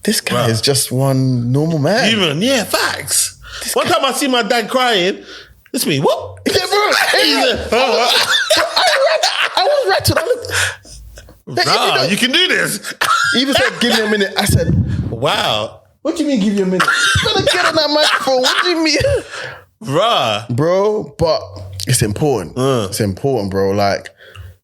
D: this guy is just one normal man.
C: Human, yeah, facts. One time I see my dad crying, it's me, what?
D: Yeah, bro. I was rattled. I looked.
C: Nah, you can do this.
D: He even said, give me a minute. I said,
C: wow.
D: What do you mean give you a minute? You better get on that microphone. What do you mean?
C: Bruh.
D: Bro, but it's important. It's important, bro. Like,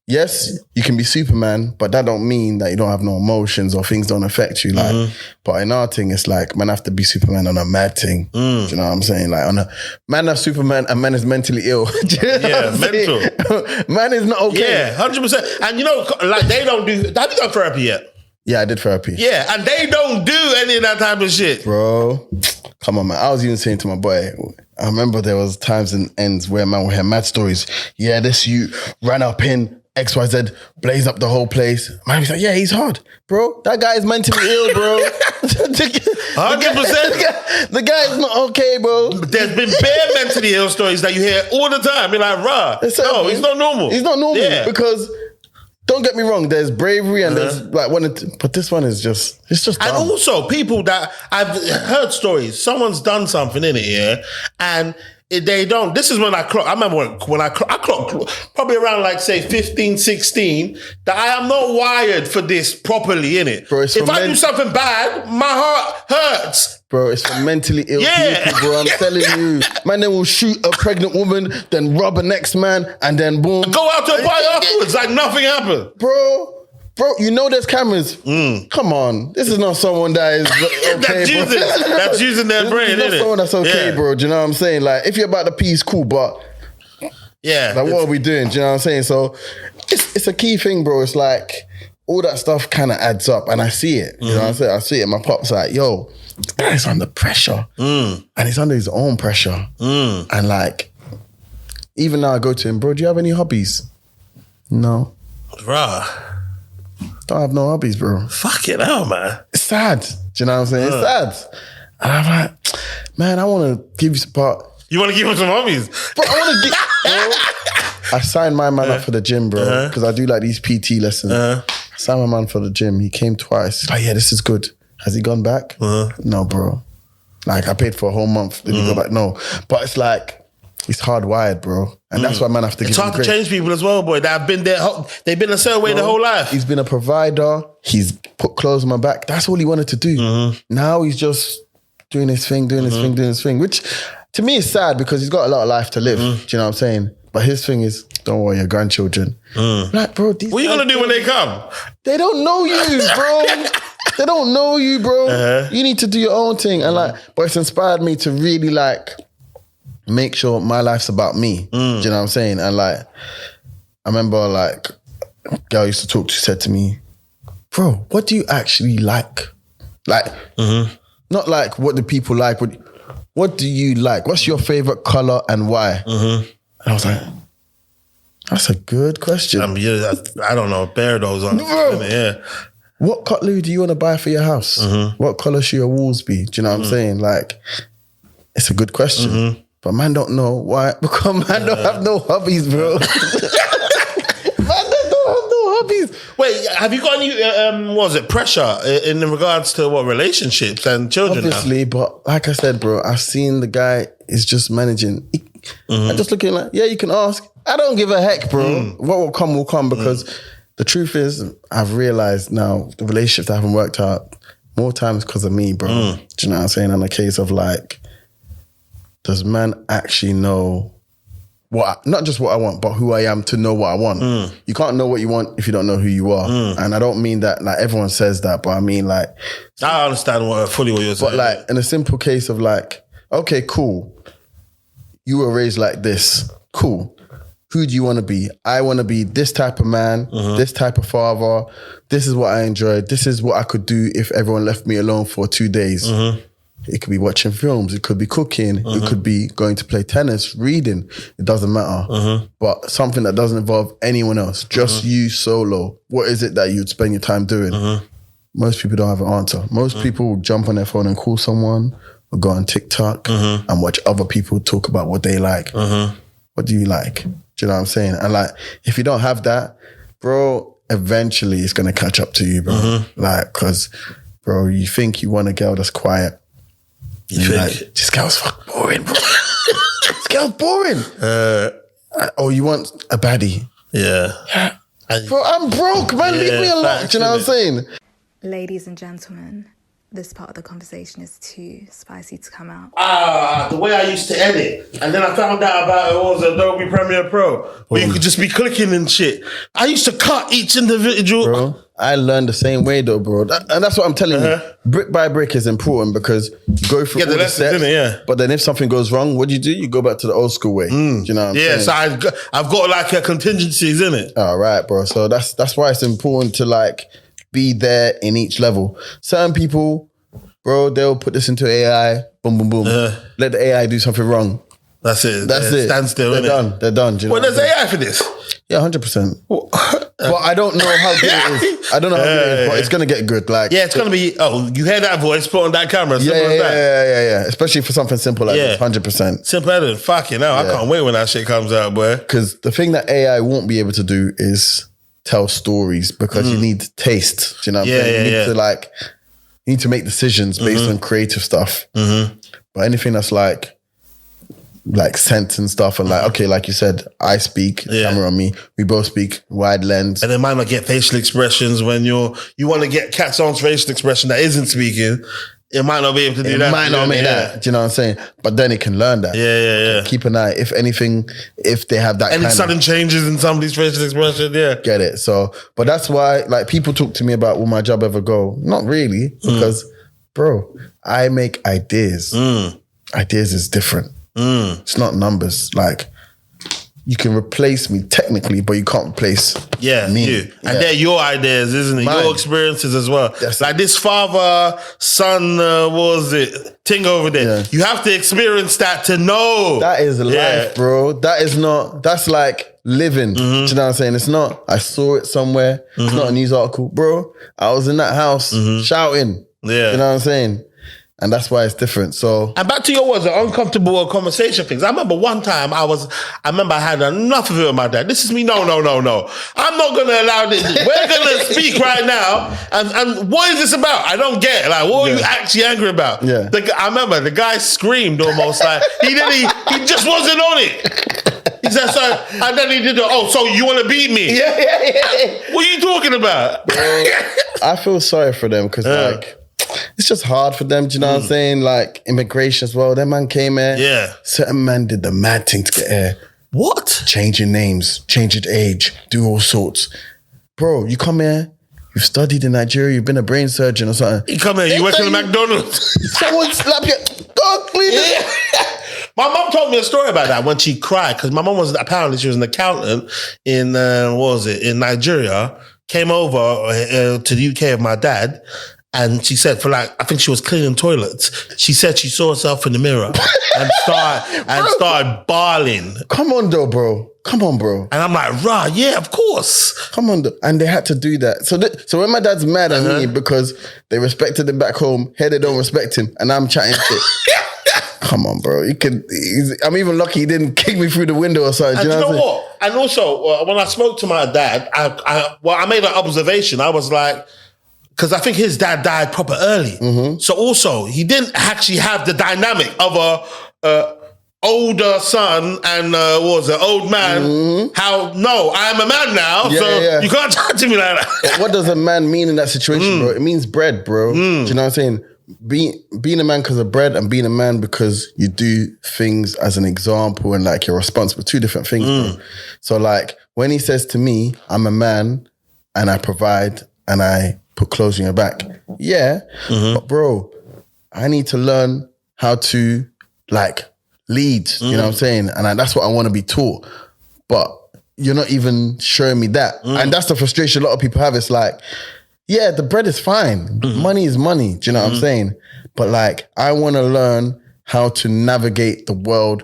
D: yes, you can be Superman, but that don't mean that you don't have no emotions or things don't affect you. Like, but in our thing, it's like, man have to be Superman on a mad thing. Do you know what I'm saying? Like, on a man that's Superman and man is mentally ill. Do you know what I'm
C: mental.
D: saying? Man is not okay.
C: Yeah, 100%. And you know, like they don't do. Have you done therapy yet?
D: Yeah, I did therapy.
C: Yeah, and they don't do any of that type of shit.
D: Bro, come on, man. I was even saying to my boy, I remember there was times and ends where man would hear mad stories. Yeah, this you ran up in XYZ, blaze up the whole place. Man, he's like, yeah, he's hard. Bro, that guy is mentally ill, bro.
C: 100%.
D: The guy is not okay, bro.
C: There's been bare mentally ill stories that you hear all the time. You're like, rah. No, he's not normal.
D: He's not normal because... Don't get me wrong, there's bravery and there's like but this one is just, it's just dumb.
C: And also people that I've heard stories, someone's done something in it, yeah, and they don't, this is when I clocked, I remember when I clocked probably around like say 15, 16, that I am not wired for this properly, innit?
D: Bro,
C: if I do something bad, my heart hurts.
D: Bro, it's for mentally ill people, bro. I'm telling you. Man, they will shoot a pregnant woman, then rob a next man, and then boom.
C: Go out to a party afterwards like nothing happened.
D: Bro, you know there's cameras. Come on. This is not someone that is okay,
C: that's using their brain,
D: this is not someone that's okay, bro. Do you know what I'm saying? Like, if you're about the peace, cool, but...
C: Yeah.
D: Like, what are we doing? Do you know what I'm saying? So, it's a key thing, bro. It's like, all that stuff kind of adds up, and I see it. You know what I'm saying? I see it. My pop's like, yo... This guy's under pressure and he's under his own pressure. And like, even now I go to him, bro, do you have any hobbies? No.
C: Bruh.
D: Don't have no hobbies, bro.
C: Fuck it out, man.
D: It's sad. Do you know what I'm saying? It's sad. And I'm like, man, I want to give you some part.
C: You want to give him some hobbies?
D: But I want to get, bro. I signed my man up for the gym, bro, because I do like these PT lessons. I signed my man for the gym. He came twice. He's like, yeah, this is good. Has he gone back? No, bro. Like, I paid for a whole month. Did he go back? No. But it's like, it's hardwired, bro. And that's why man have to give him grace.
C: It's hard to change people as well, boy. That have been there. They've been a certain way their whole life.
D: He's been a provider. He's put clothes on my back. That's all he wanted to do. Now he's just doing his thing, doing his thing, which to me is sad because he's got a lot of life to live. Do you know what I'm saying? But his thing is, don't worry, your grandchildren. Like, bro,
C: what are you going to do when they come?
D: They don't know you, bro. They don't know you, bro. You need to do your own thing. And like, but it's inspired me to really like make sure my life's about me. Do you know what I'm saying? And like, I remember like a girl I used to talk to said to me, bro, what do you actually like? Like, not like what do people like, what do you like? What's your favorite color and why? And I was like, that's a good question.
C: I don't know, bear those on. Yeah.
D: What cutlery do you want to buy for your house? What colour should your walls be? Do you know what I'm saying? Like, it's a good question. But man don't know why. Because man don't have no hobbies, bro. Man don't have no hobbies.
C: Wait, have you got any, pressure in regards to relationships and children?
D: Obviously, but like I said, bro, I've seen the guy is just managing. I'm just looking like, yeah, you can ask. I don't give a heck, bro. What will come because... The truth is, I've realized now the relationships that haven't worked out more times because of me, bro. Do you know what I'm saying? On the case of like, does man actually know not just what I want, but who I am to know what I want? You can't know what you want if you don't know who you are. And I don't mean that, like everyone says that, but I mean like...
C: I understand fully what you're saying.
D: But like, in a simple case of like, okay, cool. You were raised like this. Cool. Who do you want to be? I want to be this type of man, this type of father. This is what I enjoyed. This is what I could do if everyone left me alone for 2 days. It could be watching films. It could be cooking. It could be going to play tennis, reading. It doesn't matter. But something that doesn't involve anyone else, just you solo. What is it that you'd spend your time doing? Most people don't have an answer. Most people will jump on their phone and call someone or go on TikTok and watch other people talk about what they like. What do you like? Do you know what I'm saying? And like, if you don't have that, bro, eventually it's going to catch up to you, bro. Like, because, bro, you think you want a girl that's quiet. You think? Like, this girl's fucking boring, bro. This girl's boring. Or you want a baddie.
C: Yeah.
D: Bro, I'm broke, man. Leave me alone. Do you know what I'm saying?
B: Ladies and gentlemen, this part of the conversation is too spicy to come out.
C: The way I used to edit, and then I found out about it was Adobe Premiere Pro, where you could just be clicking and shit. I used to cut each individual.
D: Bro, I learned the same way though, bro. And that's what I'm telling you. Brick by brick is important because you go through all the steps, but then if something goes wrong, what do? You go back to the old school way. Do you know what I'm saying?
C: So I've got like contingencies in it.
D: All right, bro. So that's why it's important to like be there in each level. Certain people, bro, they'll put this into AI, boom, boom, boom. Let the AI do something wrong.
C: That's it.
D: That's it.
C: Stand still.
D: They're done. They're done. Do you know
C: there's AI for this.
D: Yeah, 100%. But I don't know how good it is. I don't know how good it is, but it's gonna get good. Like,
C: it's gonna be. Oh, you hear that voice? Put on that camera.
D: Yeah. Especially for something simple like this, 100%.
C: Simple editing. Fucking hell, I can't wait when that shit comes out, boy.
D: Because the thing that AI won't be able to do is tell stories because you need taste. Do you know what I'm saying? You need to like, you need to make decisions based on creative stuff. But anything that's like sense and stuff, and like, okay, like you said, I speak, camera on me, we both speak, wide lens.
C: And they might not get facial expressions when you want to get Cat's On's facial expression that isn't speaking. It might not be able to do that.
D: It might not make that. Do you know what I'm saying? But then it can learn that.
C: Yeah.
D: Keep an eye. If anything, if they have that
C: any sudden changes in somebody's facial expression,
D: get it. So, but that's why, like, people talk to me about will my job ever go? Not really, because, bro, I make ideas. Ideas is different. It's not numbers. Like, you can replace me technically, but you can't replace me.
C: You. And they're your ideas, isn't it? Mine. Your experiences as well. Like this father, son, what was it? Ting over there. You have to experience that to know.
D: That is life, bro. That is not, that's like living. Do you know what I'm saying? It's not, I saw it somewhere. It's not a news article. Bro, I was in that house shouting. You know what I'm saying? And that's why it's different. So, and
C: back to your words, the uncomfortable conversation things. I remember one time I had enough of it with my dad. This is me. No. I'm not going to allow this. We're going to speak right now. And what is this about? I don't get it. Like, what are you actually angry about? I remember the guy screamed almost like he just wasn't on it. He said, so, and then he did so you want to beat me? Yeah. What are you talking about?
D: I feel sorry for them because like, it's just hard for them, do you know what I'm saying? Like, immigration as well. That man came here.
C: Yeah.
D: Certain man did the mad thing to get here.
C: What?
D: Changing names, changing age, do all sorts. Bro, you come here, you've studied in Nigeria, you've been a brain surgeon or something.
C: You come here, you work in McDonald's.
D: Someone slap you. Go clean it.
C: My mom told me a story about that when she cried, because my mom was an accountant in, in Nigeria, came over to the UK with my dad. And she said, I think she was cleaning toilets. She said she saw herself in the mirror and started bawling.
D: Come on, though, bro. Come on, bro.
C: And I'm like, rah, yeah, of course.
D: Come on, though. And they had to do that. So when my dad's mad at me because they respected him back home, here they don't respect him, and I'm chatting shit. Come on, bro. I'm even lucky he didn't kick me through the window or something.
C: And you know what? And also, when I spoke to my dad, I made an observation. I was like, because I think his dad died proper early. So also, he didn't actually have the dynamic of a older son and old man. I'm a man now, you can't talk to me like that.
D: What does a man mean in that situation, bro? It means bread, bro. Do you know what I'm saying? Being a man because of bread and being a man because you do things as an example and like you're responsible. Two different things, bro. So like when he says to me, I'm a man and I provide and I put clothes on your back. Yeah. But bro, I need to learn how to like lead. You know what I'm saying? And that's what I want to be taught. But you're not even showing me that. And that's the frustration a lot of people have. It's like, yeah, the bread is fine. Money is money. Do you know what I'm saying? But like, I want to learn how to navigate the world.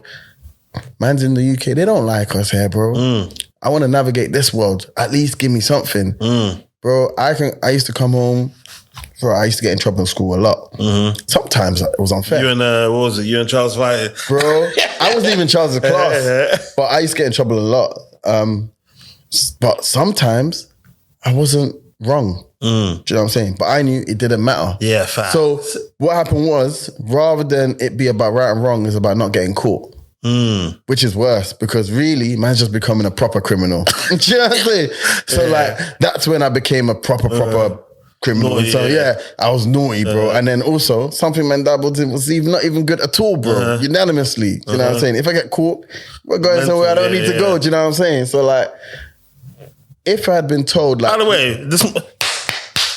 D: Man's in the UK. They don't like us here, bro. I want to navigate this world. At least give me something. Bro, I used to come home, bro, I used to get in trouble in school a lot. Sometimes it was unfair.
C: You and, you and Charles fighting?
D: Bro, I wasn't even Charles' class, but I used to get in trouble a lot. But sometimes I wasn't wrong. Do you know what I'm saying? But I knew it didn't matter.
C: Yeah, fact.
D: So what happened was, rather than it be about right and wrong, it's about not getting caught. Which is worse because really, man's just becoming a proper criminal. Do you know what I'm saying? So like, that's when I became a proper criminal.
C: Naughty,
D: So
C: yeah.
D: I was naughty, bro. And then also something my dad was even not even good at all, bro. Unanimously. You know what I'm saying? If I get caught, we're going somewhere I don't need to go. Do you know what I'm saying? So like, if I had been told, like,
C: by the way,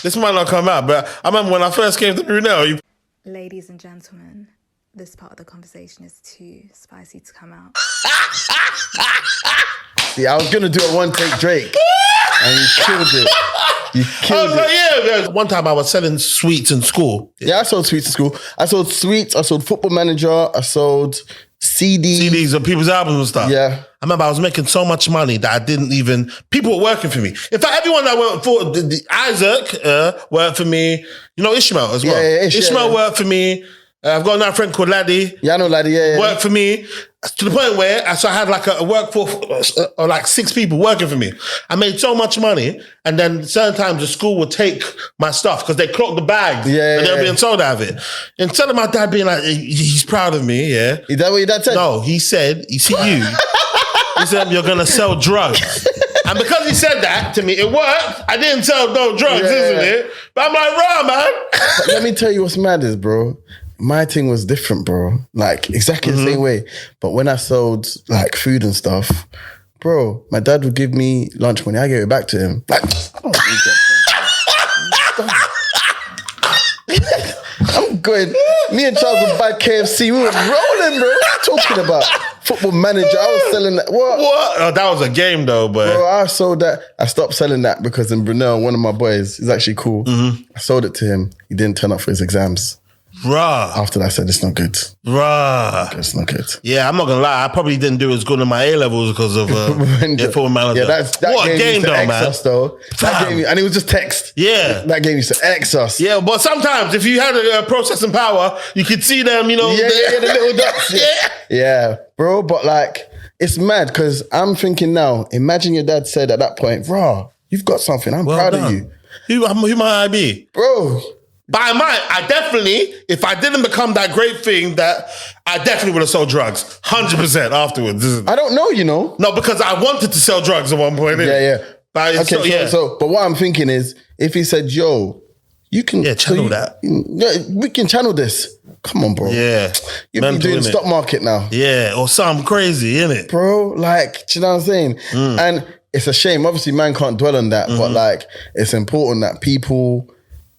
C: this might not come out, but I remember when I first came to Brunel,
B: Ladies and gentlemen, this part of the conversation is too spicy to come out.
D: see, I was gonna do a one take Drake, and you killed it. You killed it.
C: Yeah. One time I was selling sweets in school.
D: Yeah, I sold sweets in school. I sold sweets. I sold Football Manager. I sold CDs
C: of people's albums and stuff.
D: Yeah.
C: I remember I was making so much money that I didn't even, people were working for me. In fact, everyone that worked for, Isaac worked for me. You know Ishmael as well.
D: Yeah,
C: Ishmael worked for me. I've got another friend called Laddie.
D: Yeah, I know Laddie, yeah.
C: Worked for me to the point where I had like a workforce of like 6 people working for me. I made so much money, and then certain times the school would take my stuff because they clocked the bags and they were being sold out of it. Instead of my dad being like, he's proud of me, yeah.
D: Is that what your dad said?
C: No, he said, you see you, he said, you're going to sell drugs. And because he said that to me, it worked. I didn't sell no drugs, isn't it? But I'm like, rah, man.
D: But let me tell you what's mad is, bro. My thing was different, bro. Like, exactly the same way. But when I sold, like, food and stuff, bro, my dad would give me lunch money. I gave it back to him. Like, I don't need that, bro. I'm going. Me and Charles would buy KFC. We were rolling, bro. What are you talking about? Football Manager. I was selling that. What?
C: Oh, that was a game, though, but...
D: Bro, I sold that. I stopped selling that because in Brunel, one of my boys, he's actually cool. I sold it to him. He didn't turn up for his exams.
C: Rah.
D: After that, I said, it's not good.
C: Rah.
D: It's not good.
C: Yeah, I'm not going to lie. I probably didn't do as good in my A-levels because of Football Manager.
D: Yeah, that
C: what
D: game
C: though,
D: man.
C: man.
D: Us, though. That game, and it was just text.
C: Yeah.
D: That game used to X us.
C: Yeah, but sometimes if you had a processing power, you could see them, you know.
D: Yeah, the little dots. Yeah, bro, but like, it's mad because I'm thinking now, imagine your dad said at that point, "Rah, you've got something. I'm proud of you."
C: Who might I be?
D: Bro.
C: But I definitely, if I didn't become that great thing, that I definitely would have sold drugs 100% afterwards.
D: I don't know, you know.
C: No, because I wanted to sell drugs at one point.
D: Yeah.
C: But
D: Okay, but what I'm thinking is, if he said, "Yo, you can
C: channel that.
D: Yeah, we can channel this." Come on, bro.
C: Yeah,
D: you'd be doing stock market now.
C: Yeah, or something crazy, innit,
D: bro? Like, do you know what I'm saying? And it's a shame. Obviously, man can't dwell on that, but like, it's important that people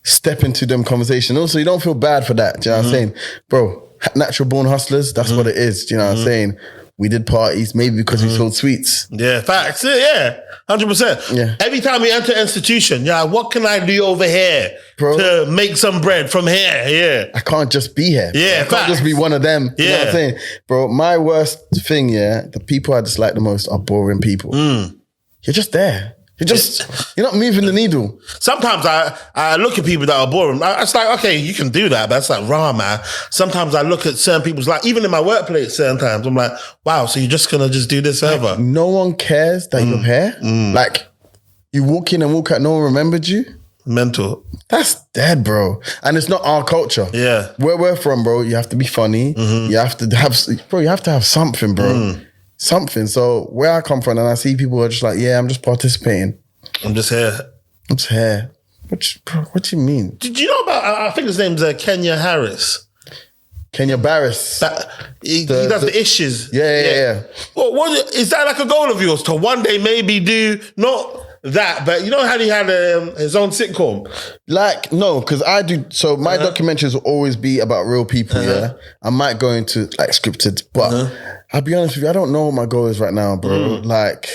D: step into them conversation. Also, you don't feel bad for that. Do you know what I'm saying? Bro, natural born hustlers, that's what it is. Do you know what I'm saying? We did parties, maybe because we sold sweets.
C: Yeah, facts. Yeah, 100%.
D: Yeah.
C: Every time we enter an institution, what can I do over here, bro, to make some bread from here? Yeah.
D: I can't just be here.
C: Yeah,
D: I can't just be one of them. You know what I'm saying? Bro, my worst thing, the people I dislike the most are boring people. You're just there. You're not moving the needle.
C: Sometimes I look at people that are boring. It's like, okay, you can do that, but it's like, rah, man. Sometimes I look at certain people's, like, even in my workplace, certain times, I'm like, wow, so you're just going to just do this forever?
D: Like, no one cares that you're here. Like, you walk in and walk out, no one remembered you.
C: Mental.
D: That's dead, bro. And it's not our culture.
C: Yeah.
D: Where we're from, bro, you have to be funny. You have to have something, bro. Something. So where I come from, and I see people are just like, yeah, I'm just participating.
C: I'm just here.
D: What do you mean?
C: Did you know about, I think his name's Kenya Harris.
D: Kenya Barris.
C: He does the issues.
D: Yeah.
C: Well, is that like a goal of yours to one day maybe do, not that, but you know how he had his own sitcom? Like,
D: no, because I do, so my documentaries will always be about real people, I might go into like scripted, but I'll be honest with you, I don't know what my goal is right now, bro. Like,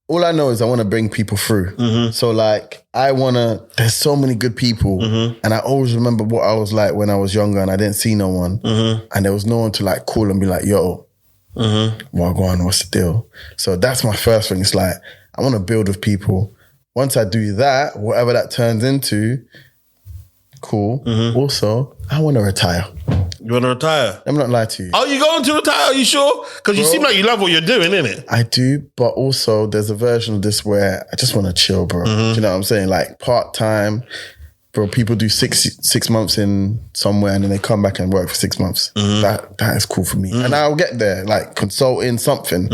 D: all I know is I want to bring people through. So like, there's so many good people. And I always remember what I was like when I was younger and I didn't see no one. And there was no one to like call and be like, yo, Wagwan, what's the deal? So that's my first thing. It's like, I want to build with people. Once I do that, whatever that turns into, cool. Also, I want to retire.
C: You want to retire?
D: I'm not lying to you.
C: Are you going to retire? Are you sure? Because you seem like you love what you're doing, innit?
D: I do, but also there's a version of this where I just want to chill, bro. Do you know what I'm saying? Like part-time, bro, people do six months in somewhere and then they come back and work for 6 months. That is cool for me. And I'll get there, like consulting something.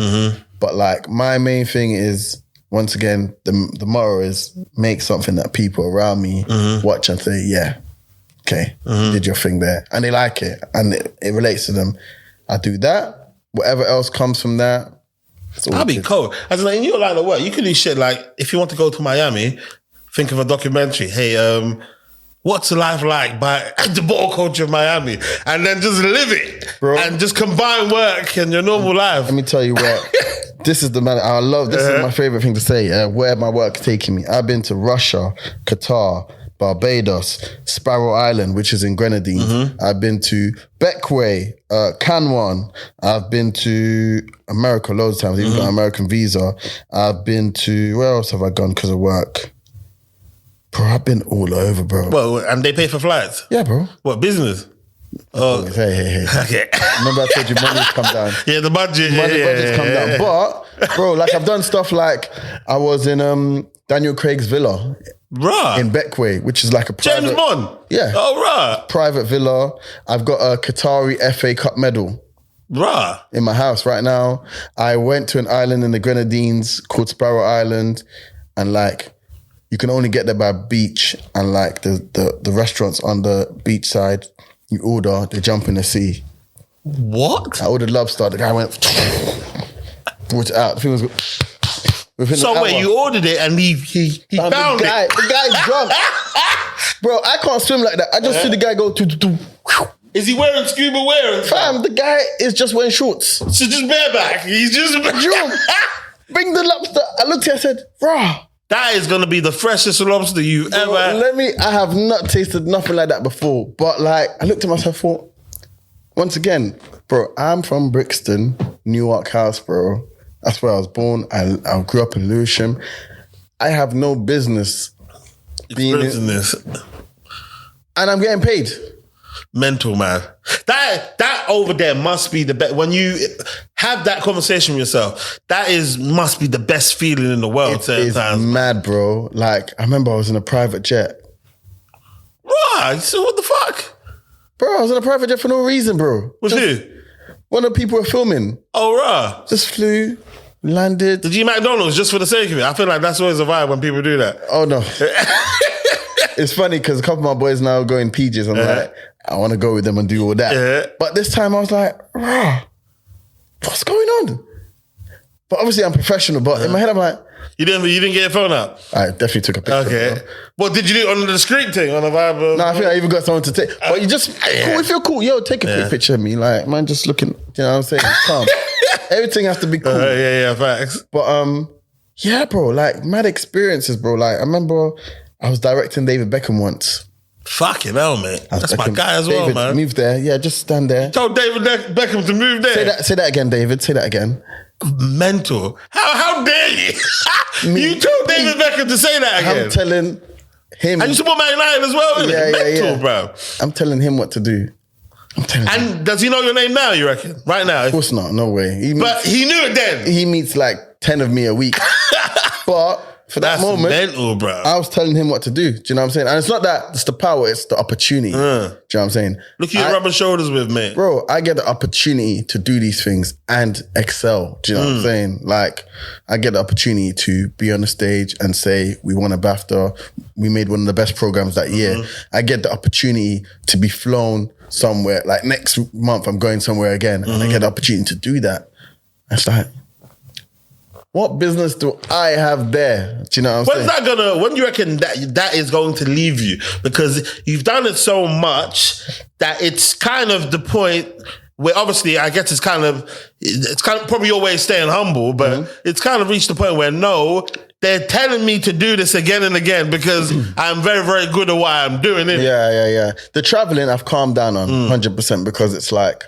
D: But like my main thing is once again, the motto is make something that people around me watch and say, yeah, okay, you did your thing there. And they like it and it relates to them. I do that. Whatever else comes from that,
C: that'd be cool. As in, like, in your line of work, you could do shit like, if you want to go to Miami, think of a documentary. Hey, what's life like by the ball culture of Miami? And then just live it. Bro. And just combine work and your normal life.
D: Let me tell you what. This is the man I love. This is my favorite thing to say. Where my work's taking me. I've been to Russia, Qatar, Barbados, Sparrow Island, which is in Grenadines. I've been to Beckway, Canwan. I've been to America loads of times. Even got an American visa. I've been to, where else have I gone because of work? Bro, I've been all over, bro.
C: Well, and they pay for flights?
D: Yeah, bro.
C: What, business? Oh,
D: hey.
C: Okay.
D: Remember I told you money's come down.
C: Yeah, the budget.
D: Budget's come down. But, bro, like I've done stuff like I was in Daniel Craig's villa.
C: Right.
D: In Beckway, which is like a private...
C: James Bond?
D: Yeah.
C: Oh, right.
D: Private villa. I've got a Qatari FA Cup medal.
C: Right.
D: In my house right now. I went to an island in the Grenadines called Sparrow Island, and like, you can only get there by beach, and like the restaurants on the beach side, you order, they jump in the sea.
C: What?
D: I ordered lobster. The guy went, brought it out. The thing was within an hour.
C: Wait, you ordered it and he found
D: the guy,
C: it.
D: The guy's drunk. Bro, I can't swim like that. I just see the guy go
C: Is he wearing scuba wear?
D: Fam, the guy is just wearing shorts.
C: So just bareback. He's just
D: bring the lobster. I looked at it, I said, rah.
C: That is gonna be the freshest lobster you've ever had.
D: I have not tasted nothing like that before. But like, I looked at myself, thought, once again, bro, I'm from Brixton, Newark House, bro. That's where I was born. I grew up in Lewisham. I have no business being in this. And I'm getting paid.
C: Mental, man. That over there must be the best. When you have that conversation with yourself, must be the best feeling in the world.
D: It is mad, bro. Like, I remember I was in a private jet.
C: Right, so what the fuck?
D: Bro, I was in a private jet for no reason, bro.
C: With who?
D: One of the people were filming.
C: Oh, right.
D: Just flew, landed.
C: Did you eat McDonald's just for the sake of it? I feel like that's always a vibe when people do that.
D: Oh, no. It's funny because a couple of my boys now go in PJs. I'm like, I want to go with them and do all that. But this time I was like, rah, what's going on? But obviously I'm professional, but in my head I'm like,
C: You didn't get your phone out?
D: I definitely took a picture.
C: Okay. Well, did you do it on the discreet thing, on the vibe?
D: No, I think I even got someone to take. But you just, cool, if you're cool, yo, take a quick picture of me. Like, man, just looking, you know what I'm saying? Calm. Everything has to be cool.
C: Yeah, facts.
D: But, yeah, bro, like, mad experiences, bro. Like, I remember I was directing David Beckham once.
C: Fucking hell, mate. That's my guy as well, man.
D: Move there. Yeah, just stand there.
C: Told David Beckham to move there.
D: Say that again, David. Say that again.
C: Mental. How dare you? You told David Beckham to say that again.
D: I'm telling him.
C: And you support Man United as well, isn't it? Mental, bro.
D: I'm telling him what to do. I'm telling him.
C: And does he know your name now, you reckon? Right now?
D: Of course not. No way.
C: But he knew it then.
D: He meets like 10 of me a week. But for that moment,
C: mental, bro.
D: I was telling him what to do. Do you know what I'm saying? And it's not that it's the power, it's the opportunity. Do you know what I'm saying?
C: Look who you're rubbing shoulders with, mate.
D: Bro, I get the opportunity to do these things and excel. Do you know what I'm saying? Like, I get the opportunity to be on the stage and say, we won a BAFTA. We made one of the best programs that year. I get the opportunity to be flown somewhere. Like next month, I'm going somewhere again. And I get the opportunity to do that. It's like, what business do I have there? Do you know what I'm saying?
C: When do you reckon that is going to leave you? Because you've done it so much that it's kind of the point where obviously I guess it's kind of probably your way of staying humble, but it's kind of reached the point where no, they're telling me to do this again and again because I'm very, very good at what I'm doing.
D: Yeah. The traveling I've calmed down on 100% because it's like,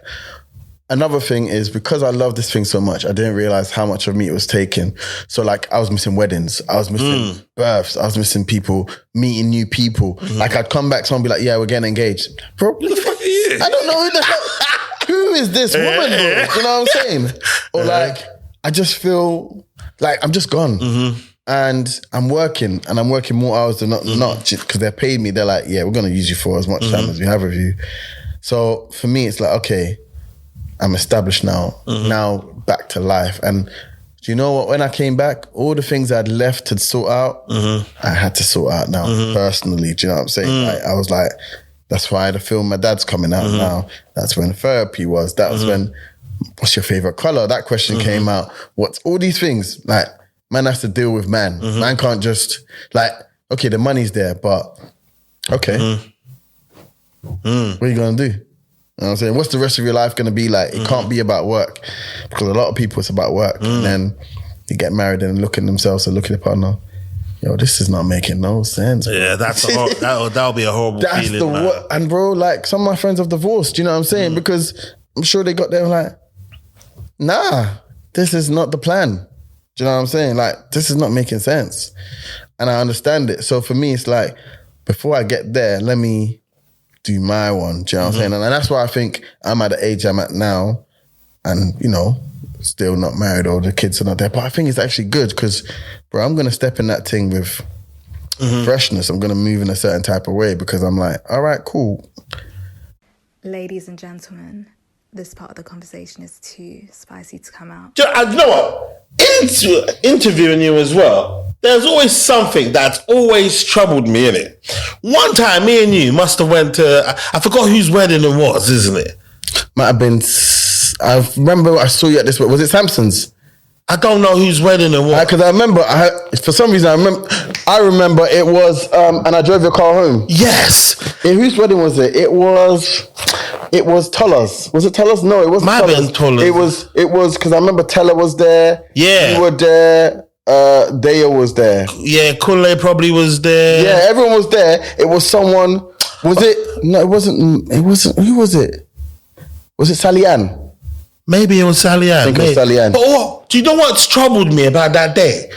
D: another thing is because I love this thing so much, I didn't realize how much of me it was taking. So like I was missing weddings, I was missing births, I was missing people, meeting new people. Like I'd come back, someone be like, yeah, we're getting engaged. Bro, who the fuck are you? I don't know who the hell, who is this woman, bro? You know what I'm saying? Or like, I just feel like I'm just gone. And I'm working more hours than not because they're paid me. They're like, yeah, we're going to use you for as much time as we have with you. So for me, it's like, okay, I'm established now. Now back to life. And do you know what? When I came back, all the things I'd left to sort out, I had to sort out now personally. Do you know what I'm saying? Like, I was like, that's why the film My Dad's coming out now. That's when therapy was. That was when, what's your favorite color? That question came out. What's all these things? Like, man has to deal with man. Man can't just, like, okay, the money's there, but okay. What are you going to do? You know what I'm saying? What's the rest of your life going to be like? It can't be about work, because a lot of people, it's about work. And then they get married and look at themselves and look at their partner. Yo, this is not making no sense. Bro.
C: Yeah, that'll be a horrible feeling, man.
D: And bro, like, some of my friends have divorced, you know what I'm saying? Because I'm sure they got there like, nah, this is not the plan. Do you know what I'm saying? Like, this is not making sense. And I understand it. So for me, it's like, before I get there, let me do my one. Do you know what I'm saying? And that's why I think I'm at the age I'm at now, and, you know, still not married or the kids are not there. But I think it's actually good because, bro, I'm going to step in that thing with freshness. I'm going to move in a certain type of way because I'm like, all right, cool.
B: Ladies and gentlemen, this part of the conversation is too spicy to come out.
C: You know what? Interviewing you as well, there's always something that's always troubled me, innit? One time, me and you must have went to, I forgot whose wedding it was, isn't it?
D: Might have been, I remember I saw you at this, was it Samson's?
C: I don't know whose wedding it was.
D: Because I remember, for some reason, I remember it was, and I drove your car home.
C: Yes.
D: Whose wedding was it? It was Toller's. Was it Toller's? No, it wasn't
C: Might have been Toller's.
D: It was, because I remember Teller was there.
C: Yeah.
D: You were there. Deo was there.
C: Yeah, Kunle probably was there.
D: Yeah, everyone was there. It was someone, was it? No, it wasn't, who was it? Was it Sally Ann?
C: Maybe it was Sally Ann.
D: I think it was Sally Ann.
C: But do you know what's troubled me about that day?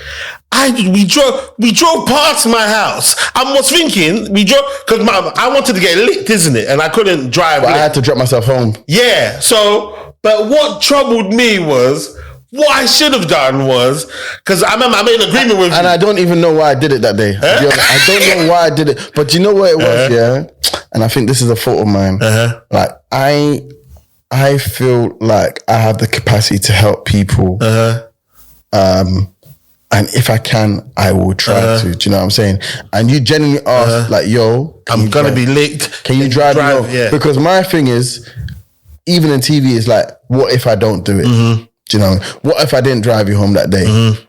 C: We drove past my house. I was thinking, because I wanted to get lit, isn't it? And I couldn't drive.
D: But I had to drop myself home.
C: Yeah, but what troubled me was, what I should have done was, because I remember I made an agreement with you.
D: And I don't even know why I did it that day. I don't know why I did it. But you know what it was, yeah? And I think this is a fault of mine. Like, I feel like I have the capacity to help people. And if I can, I will try to. Do you know what I'm saying? And you genuinely ask, like, yo,
C: I'm going to be licked.
D: Can you drive me home?
C: Yeah.
D: Because my thing is, even in TV, is like, what if I don't do it? Do you know? What if I didn't drive you home that day?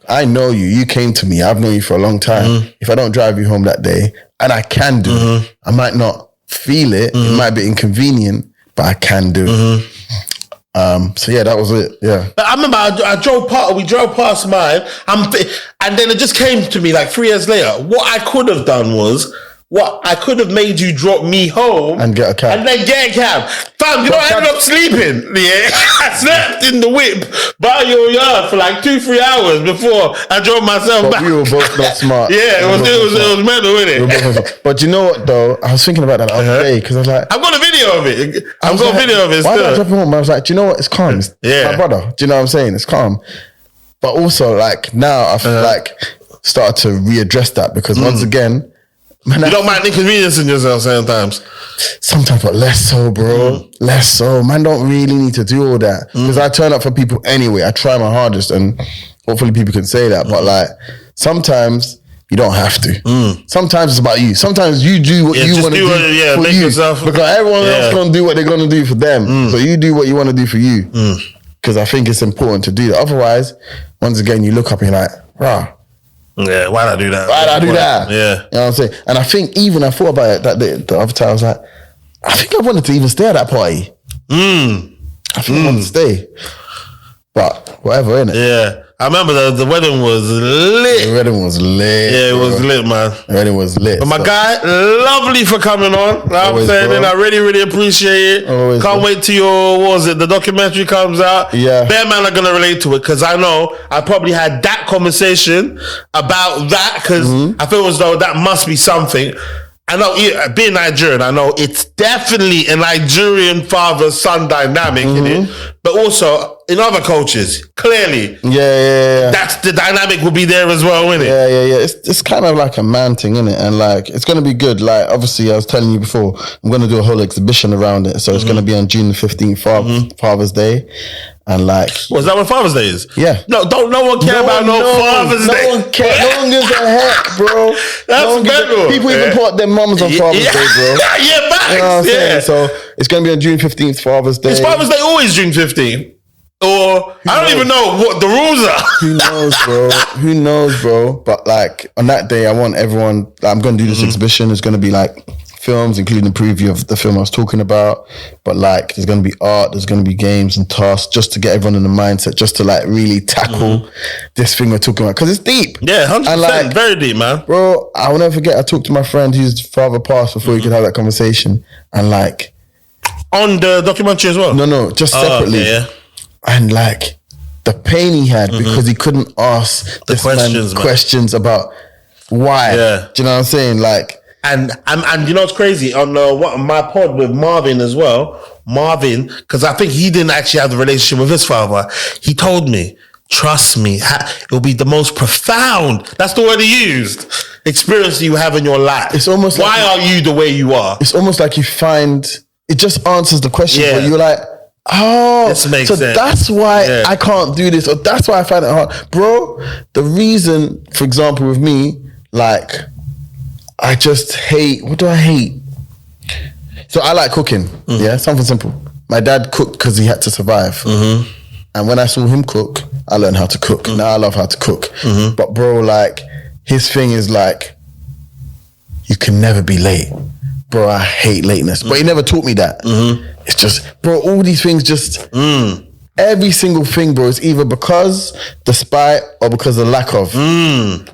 D: I know you. You came to me. I've known you for a long time. If I don't drive you home that day, and I can do it, I might not feel it. It might be inconvenient, but I can do it. So yeah, that was it. Yeah.
C: But I remember we drove past mine, and then it just came to me like 3 years later. What I could have done was, I could have made you drop me home
D: and get a cab.
C: And then get a cab. Fam, you know, I ended up sleeping. Yeah. I slept in the whip by your yard for like 2-3 hours before I drove myself back.
D: We were both not smart.
C: Yeah, it was mental, innit?
D: But you know what though? I was thinking about that the other day because I was like,
C: I've got a video of it. I've got a video of it
D: why
C: still.
D: did I drop him home? I was like, do you know what? It's calm. It's my brother. Do you know what I'm saying? It's calm. But also, like, now I've like started to readdress that because once again, man,
C: you don't mind inconveniencing yourself sometimes.
D: Sometimes, but less so, bro. Less so. Man don't really need to do all that. Because I turn up for people anyway. I try my hardest and hopefully people can say that. But like, sometimes you don't have to. Sometimes it's about you. Sometimes you do what you want to do for
C: make
D: you.
C: yourself,
D: because everyone else going to do what they're going to do for them. So you do what you want to do for you. Because I think it's important to do that. Otherwise, once again, you look up and you're like, rah.
C: Yeah, why'd I do that?
D: Why'd I do that?
C: Yeah.
D: You know what I'm saying? And I think even I thought about it that day, the other time, I was like, I think I wanted to even stay at that party. I think I wanted to stay. But whatever, innit?
C: Yeah. I remember the wedding was lit.
D: The wedding was lit.
C: Yeah, it was lit, man.
D: The wedding was lit.
C: But my guy, lovely for coming on. You know what I'm saying? And I really, really appreciate it.
D: Always,
C: Can't wait till the documentary comes out.
D: Yeah.
C: Bear man are going to relate to it because I know I probably had that conversation about that because I feel as though that must be something. I know, being Nigerian, I know it's definitely a Nigerian father-son dynamic in it, but also in other cultures, clearly.
D: Yeah.
C: That's the dynamic will be there as well, innit?
D: Yeah. It's kind of like a man thing, innit? And like, it's going to be good. Like, obviously, I was telling you before, I'm going to do a whole exhibition around it. So it's going to be on June the 15th, Father's Day. And like,
C: Was that when Father's Day is?
D: Yeah.
C: No one care about Father's Day.
D: No one cares. No one gives a heck, bro.
C: That's mental.
D: People even put their mums on Father's Day, bro.
C: Yeah, back.
D: You know what I'm saying? So it's going to be on June 15th, Father's Day.
C: Is Father's Day always June 15th? Or I don't even know what the rules are.
D: Who knows, bro? Who knows, bro? But like on that day, I want everyone. I'm going to do this exhibition. It's going to be like films, including a preview of the film I was talking about. But like, there's going to be art. There's going to be games and tasks, just to get everyone in the mindset, just to like really tackle this thing we're talking about, because it's deep.
C: Yeah, 100%.
D: And like,
C: very deep, man.
D: Bro, I will never forget. I talked to my friend whose father passed before we could have that conversation, and like
C: on the documentary as well.
D: No, just separately.
C: Okay, yeah.
D: And like the pain he had because he couldn't ask
C: The
D: this man questions about why.
C: Yeah.
D: Do you know what I'm saying? Like,
C: and you know what's crazy on my pod with Marvin as well. Marvin, because I think he didn't actually have the relationship with his father. He told me, trust me, it'll be the most profound. That's the word he used. Experience you have in your life.
D: It's almost
C: why are you the way you are?
D: It's almost like you find it just answers the question.
C: Yeah.
D: Where you're like, oh,
C: this makes
D: so
C: sense.
D: that's why I can't do this, or that's why I find it hard, bro. The reason, for example, with me, like, I just hate. What do I hate? So I like cooking. Yeah, something simple. My dad cooked because he had to survive. And when I saw him cook, I learned how to cook. Now I love how to cook. But bro, like, his thing is like, you can never be late. Bro, I hate lateness. But he never taught me that. It's just, bro, all these things just, every single thing, bro, is either because, despite, or because of lack of.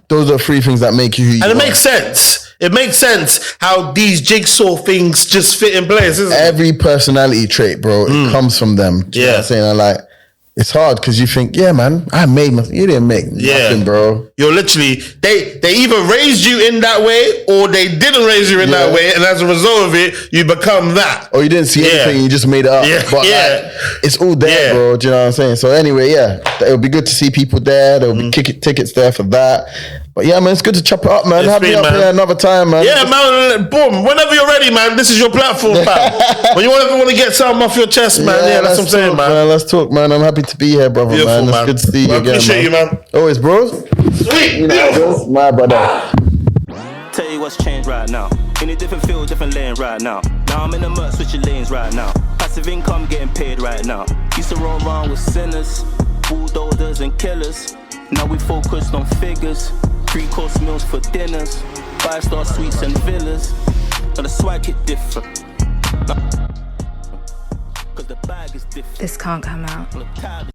D: Those are three things that make you who you are.
C: And it makes sense. It makes sense how these jigsaw things just fit in place, isn't it?
D: Every personality trait, bro, it comes from them. Do you know what I'm saying? And like, it's hard because you think, yeah, man, I made nothing. You didn't make nothing, bro.
C: You're literally, they either raised you in that way or they didn't raise you in that way, and as a result of it, you become that.
D: Or you didn't see anything, you just made it up. But like, it's all there, bro. Do you know what I'm saying? So anyway, it would be good to see people there. There will be tickets there for that. But yeah, man, it's good to chop it up, man. Have me up here another time, man.
C: Yeah, man. Boom. Whenever you're ready, man. This is your platform, pal. When you want to get something off your chest, man. Yeah, that's what I'm saying, man.
D: Let's talk, man. I'm happy to be here, brother,
C: Beautiful,
D: man. It's good to see you again,
C: appreciate you, man.
D: Always, bros.
C: Sweet.
D: You know, bros. My brother.
A: Tell you what's changed right now. In a different field, different lane right now. Now I'm in the mud, switching lanes right now. Passive income getting paid right now. Used to roll around with sinners, bulldozers and killers. Now we focused on figures. 3-course meals for dinners. 5-star suites and villas. Now the swag hit different. Cause the bag is different.
B: This can't come out.